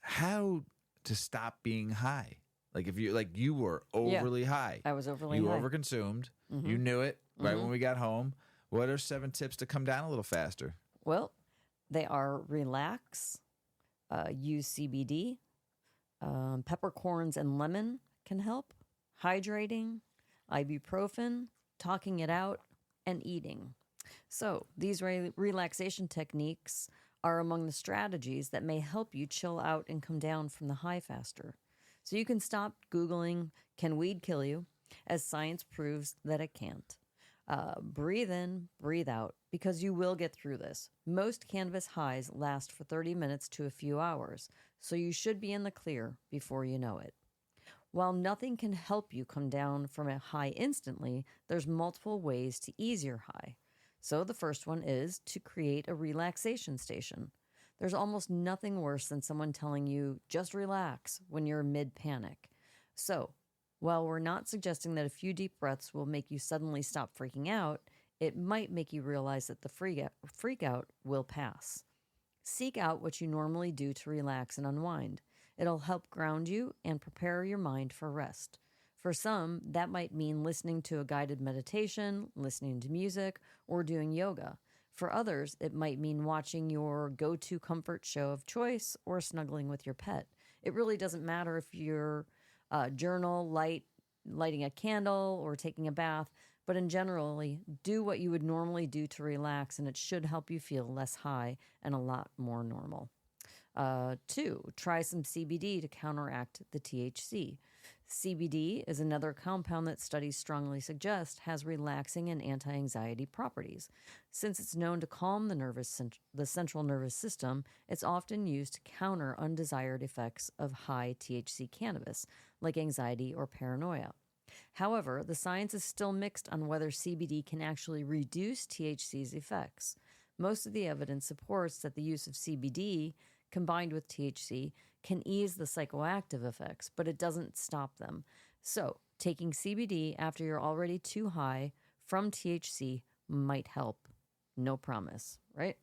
How to stop being high? Like if you were overly high. I was overly high. You high. Overconsumed. You knew it right when we got home. What are 7 tips to come down a little faster? Well, they are relax, use CBD, peppercorns and lemon can help, hydrating, ibuprofen, talking it out, and eating. So these relaxation techniques are among the strategies that may help you chill out and come down from the high faster. So you can stop Googling, can weed kill you? As science proves that it can't. Breathe in, breathe out, because you will get through this. Most cannabis highs last for 30 minutes to a few hours, so you should be in the clear before you know it. While nothing can help you come down from a high instantly, there's multiple ways to ease your high. So the first one is to create a relaxation station. There's almost nothing worse than someone telling you, just relax, when you're mid-panic. So, while we're not suggesting that a few deep breaths will make you suddenly stop freaking out, it might make you realize that the freak out will pass. Seek out what you normally do to relax and unwind. It'll help ground you and prepare your mind for rest. For some, that might mean listening to a guided meditation, listening to music, or doing yoga. For others, it might mean watching your go-to comfort show of choice or snuggling with your pet. It really doesn't matter if you're lighting a candle, or taking a bath, but in generally, do what you would normally do to relax, and it should help you feel less high and a lot more normal. 2, try some CBD to counteract the THC. CBD is another compound that studies strongly suggest has relaxing and anti-anxiety properties. Since it's known to calm the central nervous system, it's often used to counter undesired effects of high THC cannabis, like anxiety or paranoia. However, the science is still mixed on whether CBD can actually reduce THC's effects. Most of the evidence supports that the use of CBD combined with THC can ease the psychoactive effects, but it doesn't stop them. So, taking CBD after you're already too high from THC might help. No promise, right?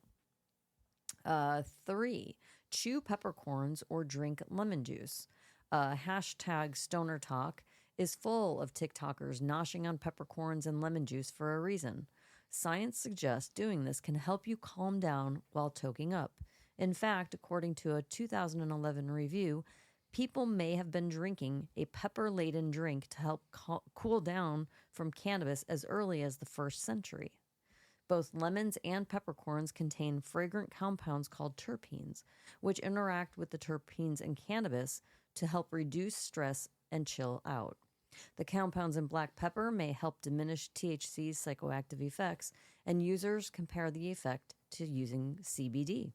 3, chew peppercorns or drink lemon juice. Hashtag Stoner Talk is full of TikTokers noshing on peppercorns and lemon juice for a reason. Science suggests doing this can help you calm down while toking up. In fact, according to a 2011 review, people may have been drinking a pepper-laden drink to help cool down from cannabis as early as the 1st century. Both lemons and peppercorns contain fragrant compounds called terpenes, which interact with the terpenes in cannabis to help reduce stress and chill out. The compounds in black pepper may help diminish THC's psychoactive effects, and users compare the effect to using CBD.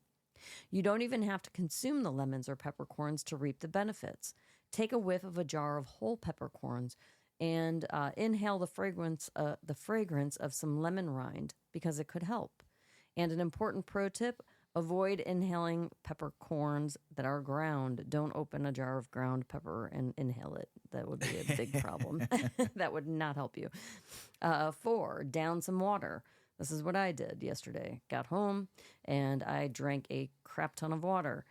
You don't even have to consume the lemons or peppercorns to reap the benefits. Take a whiff of a jar of whole peppercorns and inhale the fragrance of some lemon rind, because it could help. And an important pro tip, avoid inhaling peppercorns that are ground. Don't open a jar of ground pepper and inhale it. That would be a big problem. That would not help you. 4, down some water. This is what I did yesterday. Got home and I drank a crap ton of water.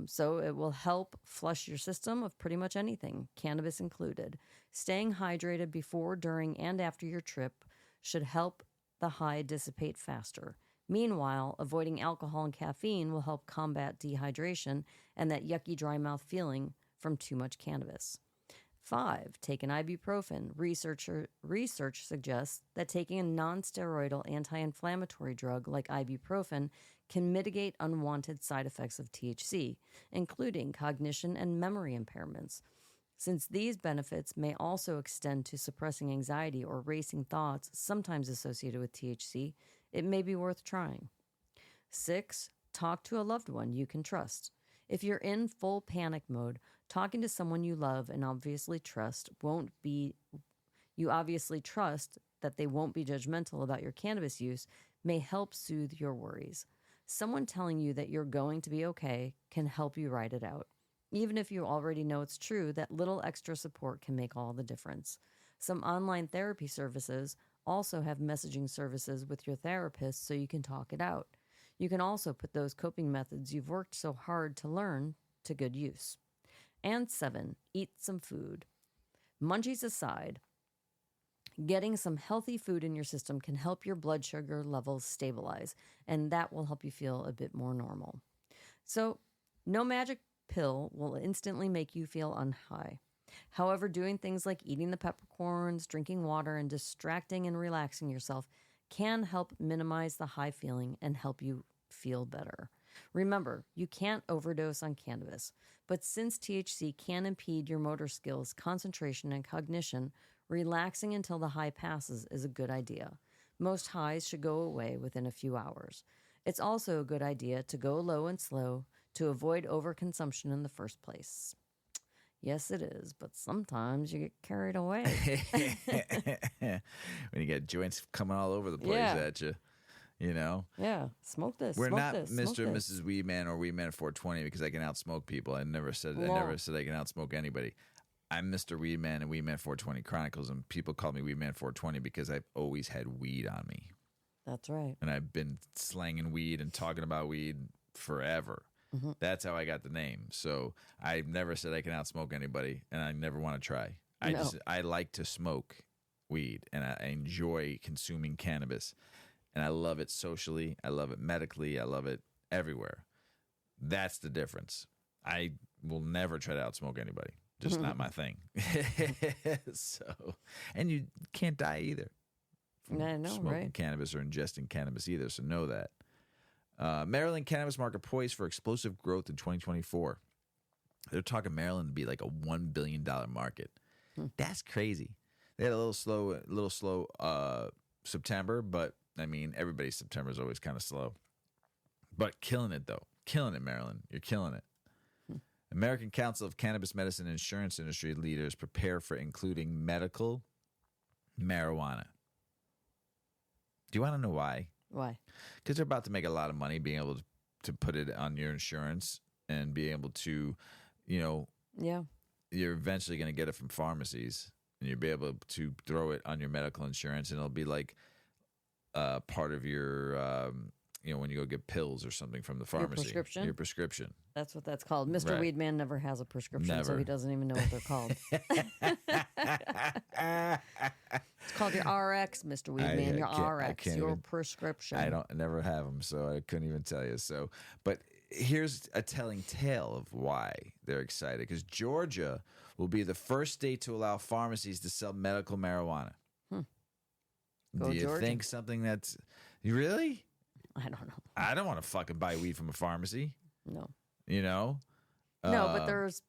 So it will help flush your system of pretty much anything, cannabis included. Staying hydrated before, during, and after your trip should help the high dissipate faster. Meanwhile, avoiding alcohol and caffeine will help combat dehydration and that yucky dry mouth feeling from too much cannabis. 5, take an ibuprofen. Research suggests that taking a non-steroidal anti-inflammatory drug like ibuprofen can mitigate unwanted side effects of THC, including cognition and memory impairments. Since these benefits may also extend to suppressing anxiety or racing thoughts, sometimes associated with THC, it may be worth trying. 6. Talk to a loved one you can trust. If you're in full panic mode, talking to someone you love and obviously trust you obviously trust that they won't be judgmental about your cannabis use may help soothe your worries. Someone telling you that you're going to be okay can help you ride it out. Even if you already know it's true, that little extra support can make all the difference. Some online therapy services also have messaging services with your therapist so you can talk it out. You can also put those coping methods you've worked so hard to learn to good use. And 7, eat some food. Munchies aside, getting some healthy food in your system can help your blood sugar levels stabilize, and that will help you feel a bit more normal. So, no magic pill will instantly make you feel unhigh. However, doing things like eating the peppercorns, drinking water, and distracting and relaxing yourself can help minimize the high feeling and help you feel better. Remember, you can't overdose on cannabis, but since THC can impede your motor skills, concentration, and cognition, relaxing until the high passes is a good idea. Most highs should go away within a few hours. It's also a good idea to go low and slow to avoid overconsumption in the first place. Yes, it is, but sometimes you get carried away. When you get joints coming all over the place at you, you know? Yeah, smoke this. We're smoke not this, Mr. smoke and this. Mrs. Weedman or Weedman 420 because I can outsmoke people. I never said I can outsmoke anybody. I'm Mr. Weedman and Weedman 420 Chronicles, and people call me Weedman 420 because I've always had weed on me. That's right. And I've been slanging weed and talking about weed forever. Mm-hmm. That's how I got the name. So I never said I can outsmoke anybody, and I never want to try. I like to smoke weed, and I enjoy consuming cannabis, and I love it socially. I love it medically. I love it everywhere. That's the difference. I will never try to outsmoke anybody. Just not my thing. So, and you can't die either from I know, smoking right? cannabis or ingesting cannabis either. So know that. Maryland cannabis market poised for explosive growth in 2024. They're talking Maryland to be like a $1 billion market. That's crazy. They had a little slow September, but I mean, everybody's September is always kind of slow. But killing it though, killing it, Maryland. You're killing it. American Council of Cannabis Medicine and Insurance Industry leaders prepare for including medical marijuana. Do you want to know why? Why? Because they're about to make a lot of money being able to put it on your insurance and be able to, you're eventually going to get it from pharmacies and you'll be able to throw it on your medical insurance and it'll be like part of your, when you go get pills or something from the pharmacy. Your prescription. That's what that's called. Mr. Right. Weedman never has a prescription, so Never. he doesn't even know what they're called. It's called your RX, Mr. Weedman. Your RX, your prescription. I never have them, so I couldn't even tell you. So, but here's a telling tale of why they're excited. Because Georgia will be the first state to allow pharmacies to sell medical marijuana. Go Do you Georgia. think something that's really? I don't know. I don't want to fucking buy weed from a pharmacy. No. No, But there's,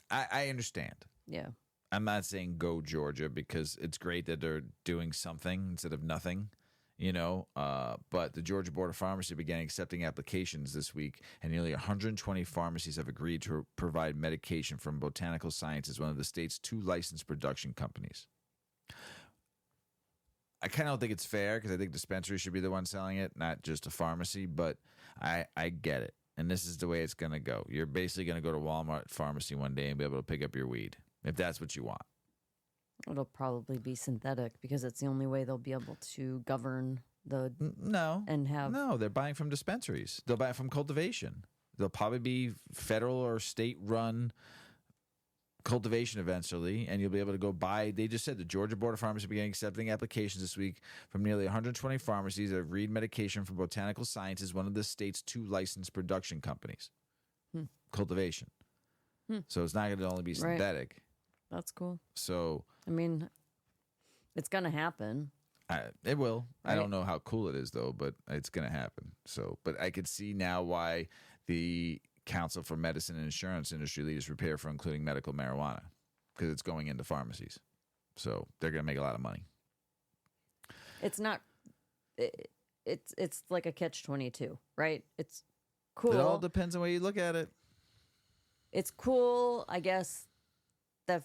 I understand. yeah. I'm not saying go Georgia because it's great that they're doing something instead of nothing, but the Georgia Board of Pharmacy began accepting applications this week, and nearly 120 pharmacies have agreed to provide medication from Botanical Sciences, one of the state's 2 licensed production companies. I kind of don't think it's fair because I think dispensaries should be the one selling it, not just a pharmacy, but I get it. And this is the way it's going to go. You're basically going to go to Walmart pharmacy one day and be able to pick up your weed if that's what you want. It'll probably be synthetic because it's the only way they'll be able to govern the and have. No, they're buying from dispensaries. They'll buy it from cultivation. They'll probably be federal or state-run cultivation eventually, and you'll be able to go buy. They just said the Georgia Board of Pharmacy began accepting applications this week from nearly 120 pharmacies that have read medication from Botanical Sciences, one of the state's 2 licensed production companies. Cultivation. So it's not going to only be synthetic. That's cool. So I mean, it's going to happen. It will. Right. I don't know how cool it is though, but it's going to happen. So, but I could see now why the Council for Medicine and Insurance Industry leaders prepare for including medical marijuana. because it's going into pharmacies. So they're going to make a lot of money. It's not. It's like a catch-22, right? It's cool. It all depends on the way you look at it. It's cool, I guess, that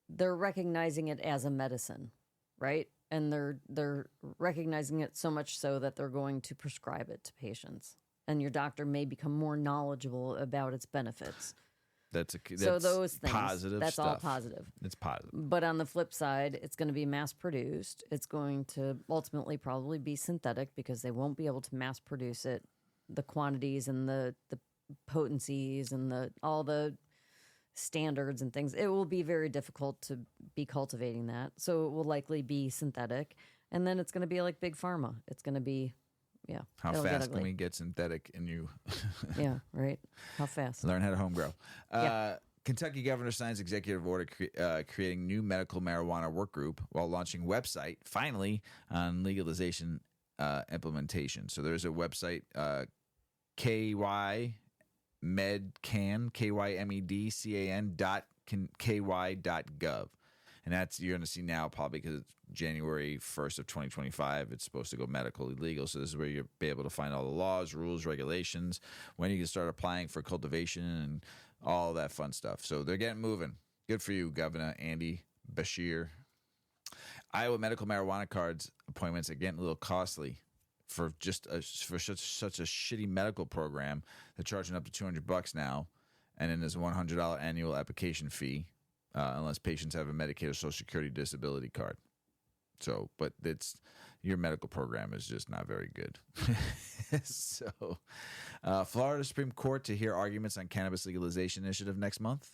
they're recognizing it as a medicine, right? And they're recognizing it so much so that they're going to prescribe it to patients, and your doctor may become more knowledgeable about its benefits. That's so those things, positive. That's stuff. all positive. It's positive. But on the flip side, it's going to be mass produced. It's going to ultimately probably be synthetic because they won't be able to mass produce it. The quantities and the potencies and all the standards and things. It will be very difficult to be cultivating that. So it will likely be synthetic. And then it's going to be like big pharma. It's going to be, yeah. How fast can we get synthetic in you? Yeah, right. How fast? Learn how to home grow. Kentucky governor signs executive order creating new medical marijuana work group while launching website, finally, on legalization implementation. So there's a website, KYMedCan, KYMEDCAN.ky.gov. And that's, you're going to see now probably because it's January 1st of 2025. It's supposed to go medical illegal. So this is where you'll be able to find all the laws, rules, regulations, when you can start applying for cultivation and all that fun stuff. So they're getting moving. Good for you, Governor Andy Bashir. Iowa medical marijuana cards appointments are getting a little costly for just such a shitty medical program. They're charging up to $200 now, and then there's a $100 annual application fee unless patients have a Medicare or Social Security disability card. So, but your medical program is just not very good. So, Florida Supreme Court to hear arguments on cannabis legalization initiative next month.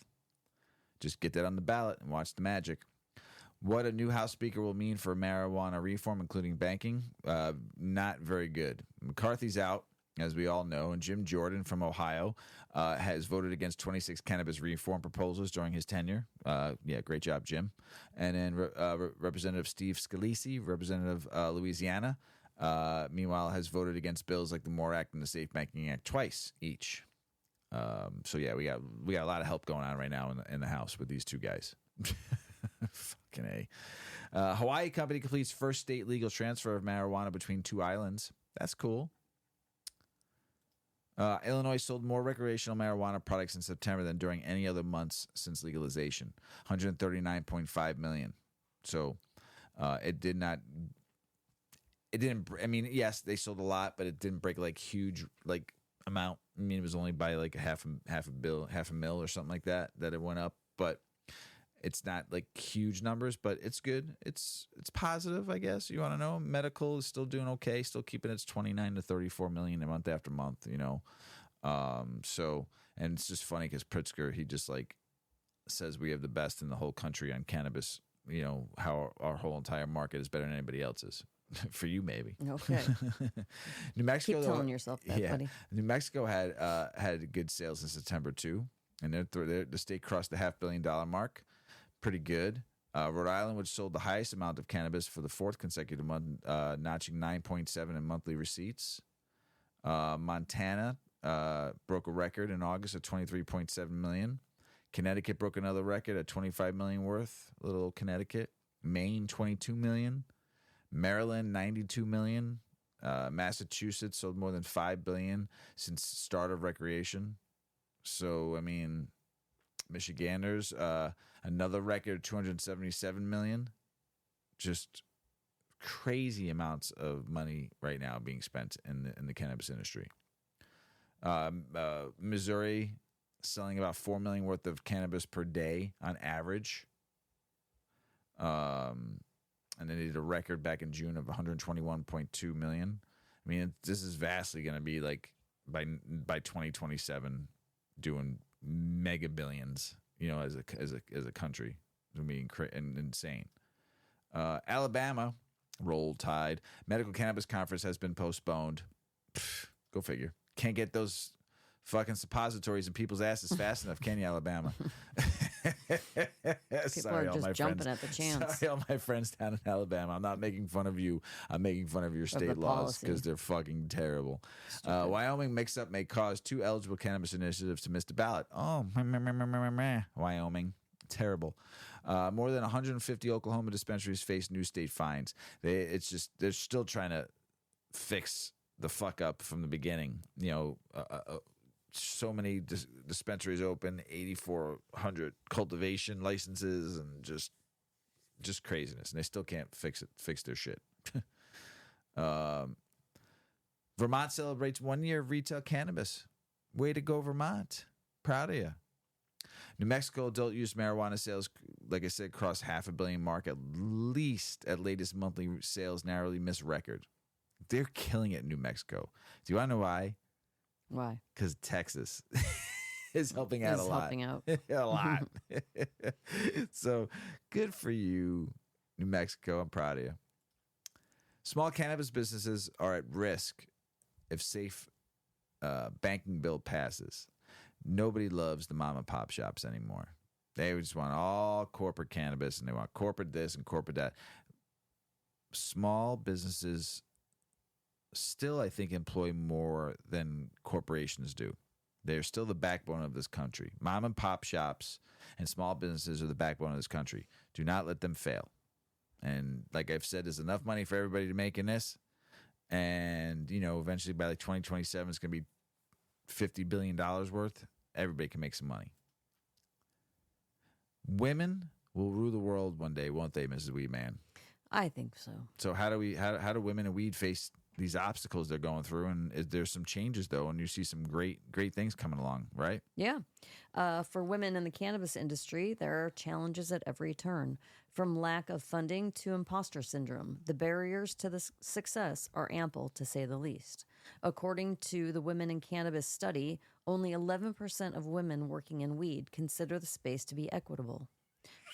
Just get that on the ballot and watch the magic. What a new House Speaker will mean for marijuana reform, including banking, not very good. McCarthy's out, as we all know, and Jim Jordan from Ohio has voted against 26 cannabis reform proposals during his tenure. Yeah, great job, Jim. And then Representative Steve Scalise, Representative Louisiana, meanwhile, has voted against bills like the MORE Act and the Safe Banking Act twice each. So yeah, we got a lot of help going on right now in the House with these two guys. Fucking A. Hawaii company completes first state legal transfer of marijuana between two islands. That's cool. Illinois sold more recreational marijuana products in September than during any other months since legalization, 139.5 million. So it didn't, I mean, yes, they sold a lot, but it didn't break like huge like amount. I mean, it was only by like half a mil or something like that it went up, but it's not like huge numbers, but it's good. It's positive, I guess. You want to know? Medical is still doing okay, still keeping its 29 to 34 million a month after month, you know. So, and it's just funny because Pritzker, he just like says we have the best in the whole country on cannabis, you know, how our whole entire market is better than anybody else's. For you, maybe. Okay. New Mexico, keep telling yourself that, buddy. New Mexico had good sales in September too, and the state crossed the $500 million mark. Pretty good. Rhode Island, which sold the highest amount of cannabis for the fourth consecutive month, notching 9.7 in monthly receipts. Montana broke a record in August at 23.7 million. Connecticut broke another record at 25 million worth. Little Connecticut. Maine, 22 million. Maryland, 92 million. Massachusetts sold more than 5 billion since start of recreation. So, I mean, Michiganders, another record, 277 million. Just crazy amounts of money right now being spent in the cannabis industry. Missouri selling about 4 million worth of cannabis per day on average. And then they did a record back in June of 121.2 million. I mean, this is vastly going to be like by 2027 doing mega billions, you know, as a country. It's going to be insane. Alabama, roll tide. Medical cannabis conference has been postponed. Go figure. Can't get those fucking suppositories in people's asses fast enough, can you, Alabama? People are just jumping at the chance. Sorry, all my friends down in Alabama. I'm not making fun of you. I'm making fun of your state laws because they're fucking terrible. Wyoming mix-up may cause 2 eligible cannabis initiatives to miss the ballot. Oh, Wyoming. Terrible. More than 150 Oklahoma dispensaries face new state fines. They're still trying to fix the fuck up from the beginning. You know, so many dispensaries open, 8,400 cultivation licenses, and just craziness. And they still can't fix their shit. Vermont celebrates 1 year of retail cannabis. Way to go, Vermont. Proud of you. New Mexico adult use marijuana sales, like I said, crossed $500 million mark at latest monthly sales narrowly missed record. They're killing it in New Mexico. Do you want to know why? Why? Because Texas is helping out a lot. Helping out. A lot. So good for you, New Mexico. I'm proud of you. Small cannabis businesses are at risk if safe banking bill passes. Nobody loves the mom and pop shops anymore. They just want all corporate cannabis, and they want corporate this and corporate that. Small businesses still, I think, employ more than corporations do. They're still the backbone of this country. Mom and pop shops and small businesses are the backbone of this country. Do not let them fail. And like I've said, there's enough money for everybody to make in this. And, you know, eventually by like 2027, it's going to be $50 billion worth. Everybody can make some money. Women will rule the world one day, won't they, Mrs. Weedman? I think so. So how do women in weed face these obstacles they're going through? And there's some changes, though, and you see some great things coming along, right? Yeah. For women in the cannabis industry, there are challenges at every turn. From lack of funding to imposter syndrome, the barriers to this success are ample, to say the least. According to the Women in Cannabis study, only 11% of women working in weed consider the space to be equitable.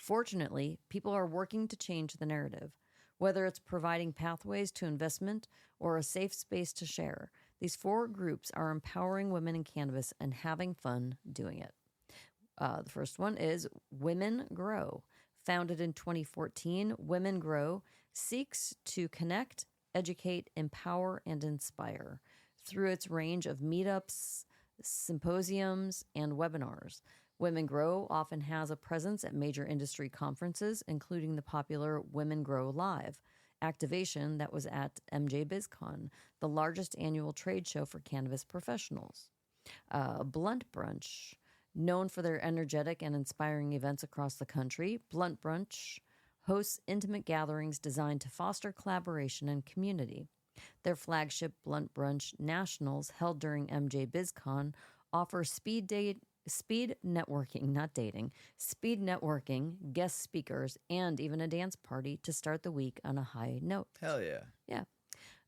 Fortunately, people are working to change the narrative. Whether it's providing pathways to investment or a safe space to share, these 4 groups are empowering women in cannabis and having fun doing it. The first one is Women Grow. Founded in 2014, Women Grow seeks to connect, educate, empower, and inspire through its range of meetups, symposiums, and webinars. Women Grow often has a presence at major industry conferences, including the popular Women Grow Live activation that was at MJ BizCon, the largest annual trade show for cannabis professionals. Blunt Brunch. Known for their energetic and inspiring events across the country, Blunt Brunch hosts intimate gatherings designed to foster collaboration and community. Their flagship Blunt Brunch Nationals, held during MJ BizCon, offer speed networking, not dating, speed networking, guest speakers, and even a dance party to start the week on a high note. Hell yeah. Yeah.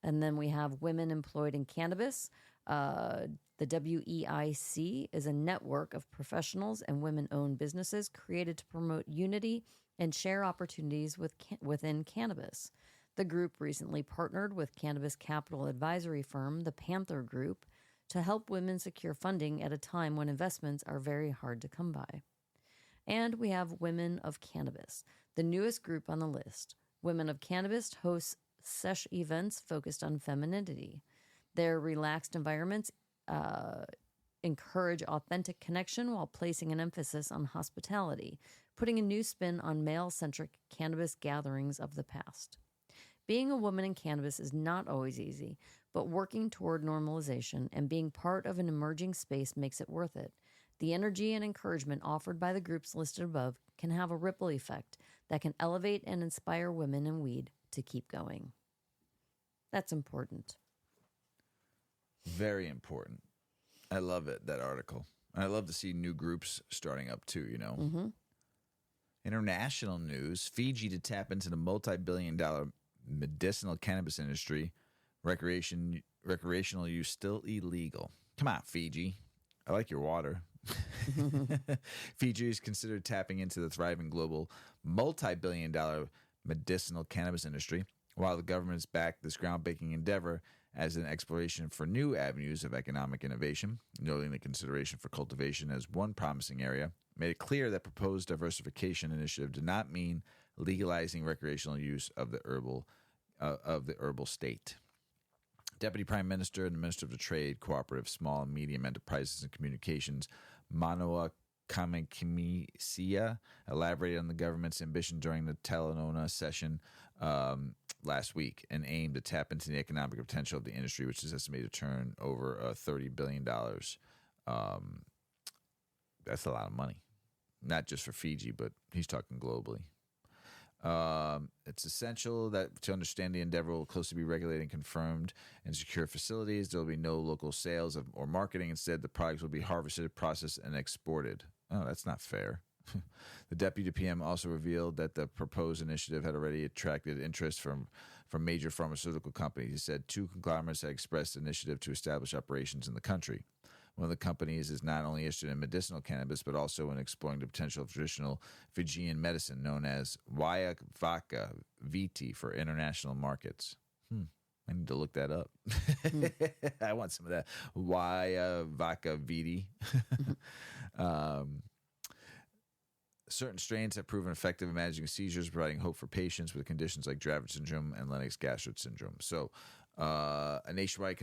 And then we have Women Employed in Cannabis. The WEIC is a network of professionals and women-owned businesses created to promote unity and share opportunities within cannabis. The group recently partnered with cannabis capital advisory firm, the Panther Group, to help women secure funding at a time when investments are very hard to come by. And we have Women of Cannabis, the newest group on the list. Women of Cannabis hosts sesh events focused on femininity. Their relaxed environments encourage authentic connection while placing an emphasis on hospitality, putting a new spin on male-centric cannabis gatherings of the past. Being a woman in cannabis is not always easy, but working toward normalization and being part of an emerging space makes it worth it. The energy and encouragement offered by the groups listed above can have a ripple effect that can elevate and inspire women in weed to keep going. That's important. Very important. I love it, that article. I love to see new groups starting up too, you know. Mm-hmm. International news, Fiji to tap into the multi-billion-dollar medicinal cannabis industry. Recreational use still illegal. Come on, Fiji. I like your water. Fiji is considered tapping into the thriving global multi-billion-dollar medicinal cannabis industry, while the government's backed this groundbreaking endeavor as an exploration for new avenues of economic innovation, noting the consideration for cultivation as one promising area. made it clear that proposed diversification initiative did not mean legalizing recreational use of the herbal state. Deputy Prime Minister and the Minister of the Trade, Cooperative, Small and Medium Enterprises and Communications, Manoa Kamikimisia, elaborated on the government's ambition during the Talanoa session last week and aimed to tap into the economic potential of the industry, which is estimated to turn over $30 billion. That's a lot of money, not just for Fiji, but he's talking globally. It's essential that to understand the endeavor will closely be regulated and confirmed in secure facilities. There will be no local sales or marketing. Instead, the products will be harvested, processed, and exported. Oh, that's not fair. The deputy PM also revealed that the proposed initiative had already attracted interest from major pharmaceutical companies. He said 2 conglomerates had expressed initiative to establish operations in the country. One of the companies is not only interested in medicinal cannabis, but also in exploring the potential of traditional Fijian medicine known as Waya Vaka Viti for international markets. I need to look that up. I want some of that. Waya Vaka Viti. Certain strains have proven effective in managing seizures, providing hope for patients with conditions like Dravet syndrome and Lennox-Gastaut syndrome. So a nationwide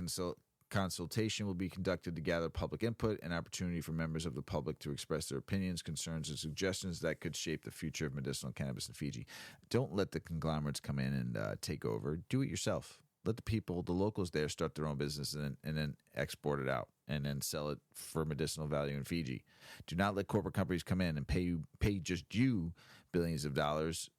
consultation will be conducted to gather public input and opportunity for members of the public to express their opinions, concerns, and suggestions that could shape the future of medicinal cannabis in Fiji. Don't let the conglomerates come in and take over. Do it yourself. Let the people, the locals there, start their own business and then export it out and then sell it for medicinal value in Fiji. Do not let corporate companies come in and pay just you billions of dollars,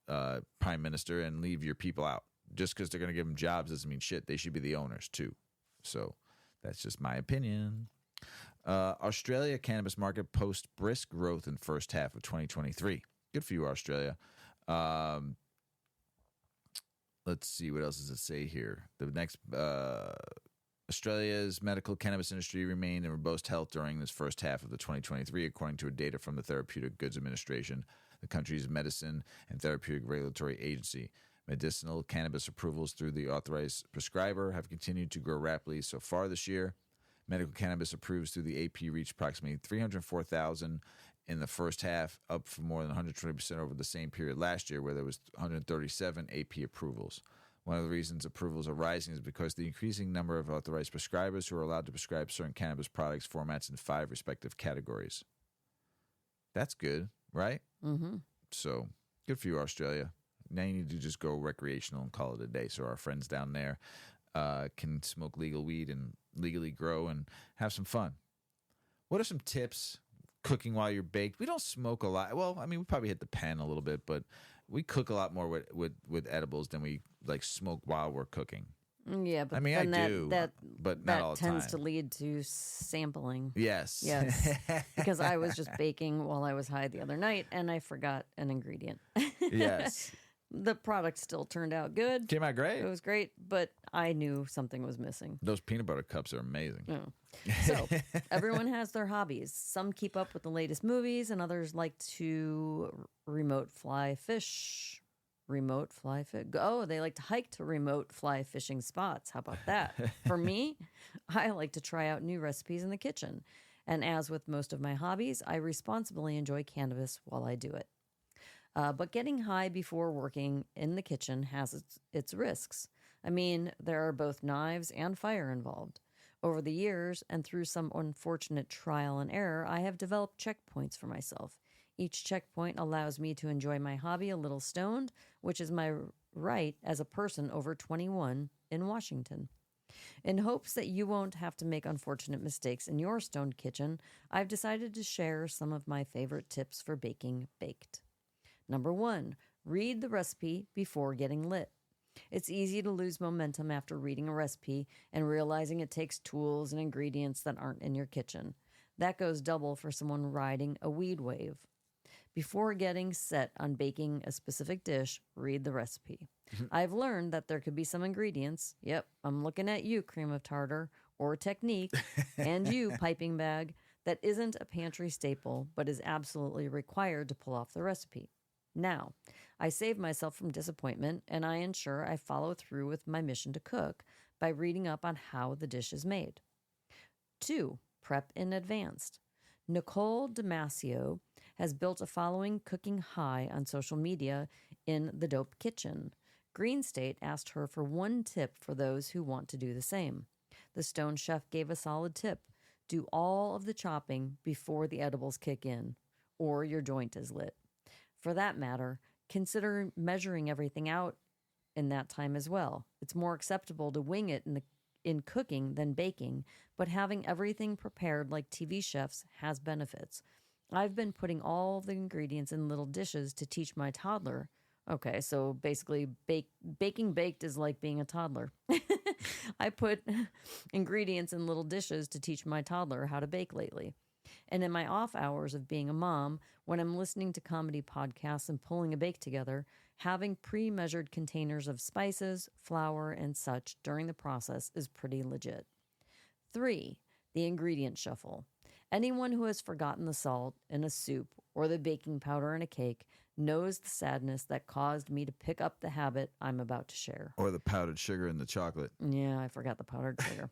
Prime Minister, and leave your people out. Just because they're going to give them jobs doesn't mean shit. They should be the owners too. So that's just my opinion. Australia cannabis market posts brisk growth in first half of 2023. Good for you, Australia. Let's see, what else does it say here? The next, Australia's medical cannabis industry remained in robust health during this first half of the 2023, according to data from the Therapeutic Goods Administration, the country's medicine and therapeutic regulatory agency. Medicinal cannabis approvals through the authorized prescriber have continued to grow rapidly so far this year. Medical cannabis approved through the AP reached approximately 304,000 in the first half, up from more than 120% over the same period last year, where there was 137 AP approvals. One of the reasons approvals are rising is because the increasing number of authorized prescribers who are allowed to prescribe certain cannabis products formats in 5 respective categories. That's good, right? Mm-hmm. So, good for you, Australia. Now you need to just go recreational and call it a day so our friends down there can smoke legal weed and legally grow and have some fun. What are some tips cooking while you're baked? We don't smoke a lot. Well, I mean, we probably hit the pen a little bit, but we cook a lot more with edibles than we like smoke while we're cooking. Yeah, but I mean, then I do, but not all the time. That tends to lead to sampling. Yes. Yes. Because I was just baking while I was high the other night, and I forgot an ingredient. Yes. The product still turned out good. Came out great. It was great, but I knew something was missing. Those peanut butter cups are amazing. Oh. So everyone has their hobbies. Some keep up with the latest movies, and others like to remote fly fish. Oh, they like to hike to remote fly fishing spots. How about that? For me, I like to try out new recipes in the kitchen. And as with most of my hobbies, I responsibly enjoy cannabis while I do it. But getting high before working in the kitchen has its risks. I mean, there are both knives and fire involved. Over the years, and through some unfortunate trial and error, I have developed checkpoints for myself. Each checkpoint allows me to enjoy my hobby a little stoned, which is my right as a person over 21 in Washington. In hopes that you won't have to make unfortunate mistakes in your stoned kitchen, I've decided to share some of my favorite tips for baking baked. Number 1, read the recipe before getting lit. It's easy to lose momentum after reading a recipe and realizing it takes tools and ingredients that aren't in your kitchen. That goes double for someone riding a weed wave. Before getting set on baking a specific dish, read the recipe. I've learned that there could be some ingredients, yep, I'm looking at you, cream of tartar, or technique, and you, piping bag, that isn't a pantry staple, but is absolutely required to pull off the recipe. Now, I save myself from disappointment, and I ensure I follow through with my mission to cook by reading up on how the dish is made. 2, prep in advance. Nicole Damasio has built a following cooking high on social media in the Dope Kitchen. Green State asked her for one tip for those who want to do the same. The Stone Chef gave a solid tip. Do all of the chopping before the edibles kick in, or your joint is lit. For that matter, consider measuring everything out in that time as well. It's more acceptable to wing it in cooking than baking, but having everything prepared like TV chefs has benefits. I've been putting all of the ingredients in little dishes to teach my toddler. Okay, so basically baking baked is like being a toddler. I put ingredients in little dishes to teach my toddler how to bake lately. And in my off hours of being a mom, when I'm listening to comedy podcasts and pulling a bake together, having pre-measured containers of spices, flour, and such during the process is pretty legit. 3. The ingredient shuffle. Anyone who has forgotten the salt in a soup or the baking powder in a cake knows the sadness that caused me to pick up the habit I'm about to share. Or the powdered sugar in the chocolate. Yeah, I forgot the powdered sugar.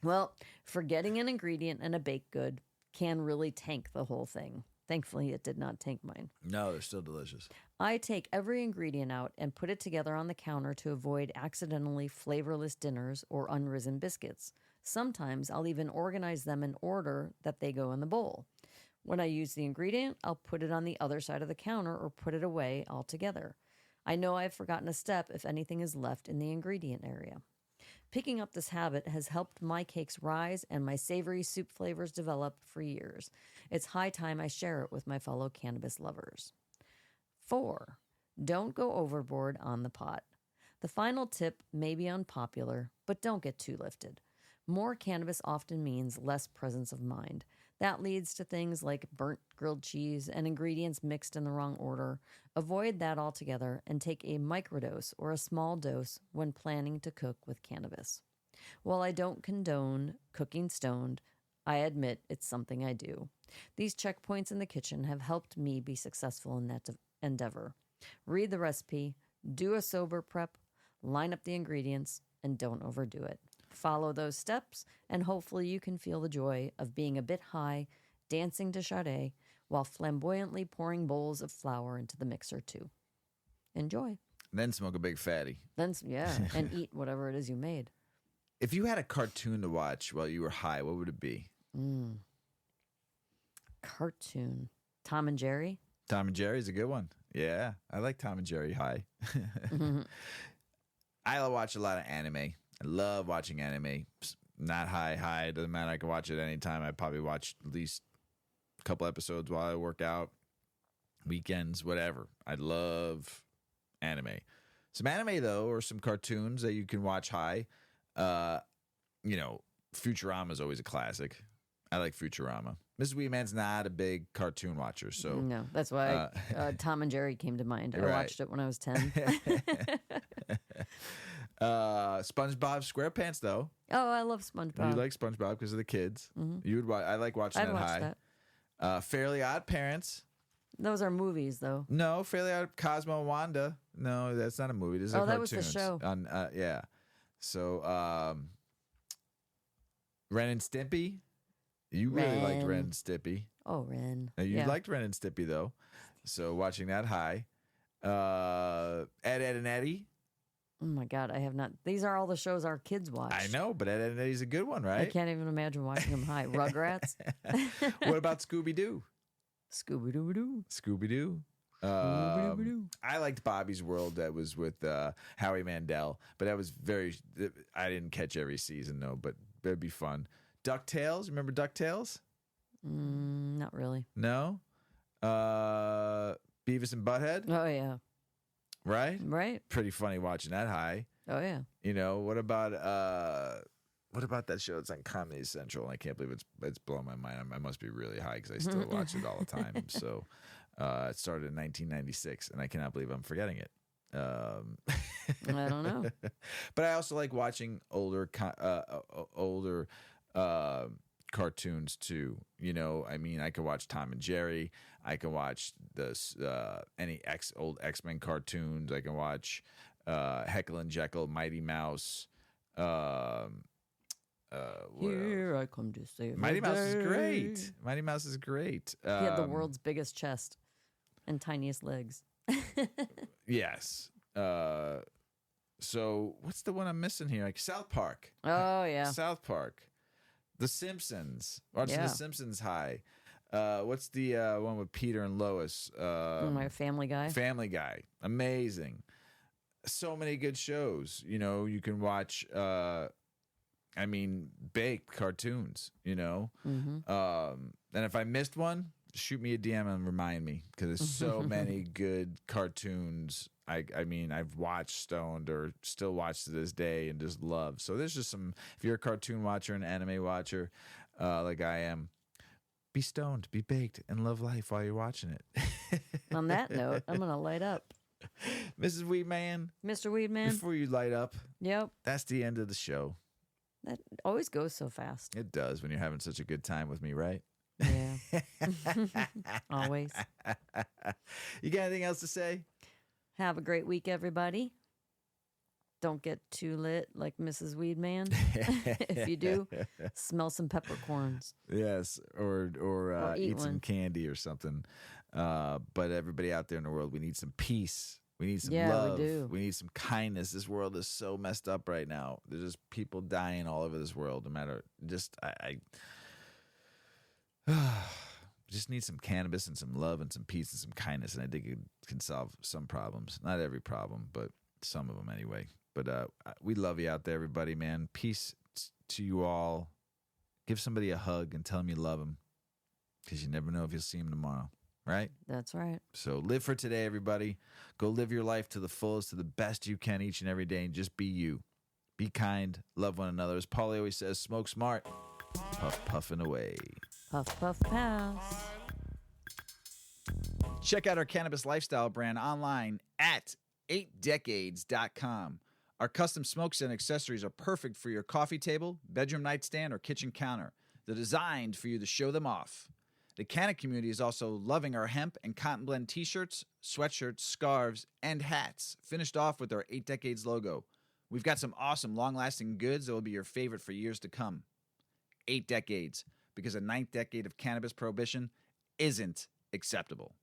Well, forgetting an ingredient in a baked good can really tank the whole thing. Thankfully, it did not tank mine. No, they're still delicious. I take every ingredient out and put it together on the counter to avoid accidentally flavorless dinners or unrisen biscuits. Sometimes I'll even organize them in order that they go in the bowl. When I use the ingredient, I'll put it on the other side of the counter or put it away altogether. I know I've forgotten a step if anything is left in the ingredient area. Picking up this habit has helped my cakes rise and my savory soup flavors develop for years. It's high time I share it with my fellow cannabis lovers. 4. Don't go overboard on the pot. The final tip may be unpopular, but don't get too lifted. More cannabis often means less presence of mind. That leads to things like burnt grilled cheese and ingredients mixed in the wrong order. Avoid that altogether and take a microdose or a small dose when planning to cook with cannabis. While I don't condone cooking stoned, I admit it's something I do. These checkpoints in the kitchen have helped me be successful in that endeavor. Read the recipe, do a sober prep, line up the ingredients, and don't overdo it. Follow those steps, and hopefully you can feel the joy of being a bit high, dancing to Sade, while flamboyantly pouring bowls of flour into the mixer too. Enjoy. Then smoke a big fatty. And eat whatever it is you made. If you had a cartoon to watch while you were high, what would it be? Cartoon. Tom and Jerry? Tom and Jerry's a good one. Yeah, I like Tom and Jerry high. I watch a lot of anime. I love watching anime. Not high. Doesn't matter. I can watch it anytime. I probably watch at least a couple episodes while I work out. Weekends, whatever. I love anime. Some anime, though, or some cartoons that you can watch high. Futurama is always a classic. I like Futurama. Mrs. Weedman's not a big cartoon watcher, so... No, that's why Tom and Jerry came to mind. I watched it when I was 10. SpongeBob SquarePants, though. Oh, I love SpongeBob. You like SpongeBob because of the kids. Mm-hmm. You would. I like watching I'd that watch high. That. Fairly Odd Parents. Those are movies, though. No, Fairly Odd Cosmo and Wanda. No, that's not a movie. These are cartoons. That was the show. Yeah. So, Ren and Stimpy. You really liked Ren and Stimpy. Oh, Ren. You liked Ren and Stimpy, though. So watching that high. Ed, Ed, and Eddie. Oh, my God. I have not. These are all the shows our kids watch. I know, but Ed, Ed, and Eddie's a good one, right? I can't even imagine watching them high. Rugrats. What about Scooby-Doo? Scooby-Doo. Scooby-Doo. I liked Bobby's World that was with Howie Mandel, but that was I didn't catch every season, though, but it'd be fun. DuckTales. Remember DuckTales? Not really. No? Beavis and Butthead? Oh, yeah. Right? Right. Pretty funny watching that high. Oh, yeah. What about that show that's on Comedy Central? I can't believe it's blowing my mind. I must be really high because I still watch it all the time. So it started in 1996, and I cannot believe I'm forgetting it. I don't know. But I also like watching older cartoons too. I could watch Tom and Jerry. I can watch any old X-Men cartoons. I can watch Heckle and Jekyll, Mighty Mouse, Here I come to save Mighty the Mouse is day. great. Mighty Mouse is great. He had the world's biggest chest and tiniest legs. Yes. So what's the one I'm missing here? Like South Park. Oh, yeah. South Park. The Simpsons. Watching Yeah. The Simpsons high. What's the one with Peter and Lois? My Family Guy. Family Guy. Amazing. So many good shows. You know, you can watch, baked cartoons, you know. Mm-hmm. And if I missed one, shoot me a DM and remind me, because there's so many good cartoons. I've watched stoned or still watch to this day and just love. So there's just some, if you're a cartoon watcher, an anime watcher, like I am, be stoned, be baked, and love life while you're watching it. On that note, I'm going to light up. Mrs. Weedman, Mr. Weedman. before you light up, Yep. that's the end of the show. That always goes so fast. It does when you're having such a good time with me, right? Yeah. Always. You got anything else to say? Have a great week, everybody. Don't get too lit like Mrs. Weedman. If you do, smell some peppercorns. Yes, or eat eat some one. candy or something. But everybody out there in the world, we need some peace. We need some Yeah, love. we do. We need some kindness. This world is so messed up right now. There's just people dying all over this world. No matter, just I just need some cannabis and some love and some peace and some kindness, and I think it can solve some problems. Not every problem, but some of them anyway. But we love you out there, everybody, man. Peace to you all. Give somebody a hug and tell them you love them, because you never know if you'll see them tomorrow, right? That's right. So live for today, everybody. Go live your life to the fullest, to the best you can each and every day, and just be you. Be kind. Love one another. As Paulie always says, smoke smart. Puff, puffing away. Puff, puff, pass. Check out our cannabis lifestyle brand online at 8decades.com. Our custom smokes and accessories are perfect for your coffee table, bedroom nightstand, or kitchen counter. They're designed for you to show them off. The Canna community is also loving our hemp and cotton blend t-shirts, sweatshirts, scarves, and hats, finished off with our 8 Decades logo. We've got some awesome long-lasting goods that will be your favorite for years to come. 8 Decades, because a 9th decade of cannabis prohibition isn't acceptable.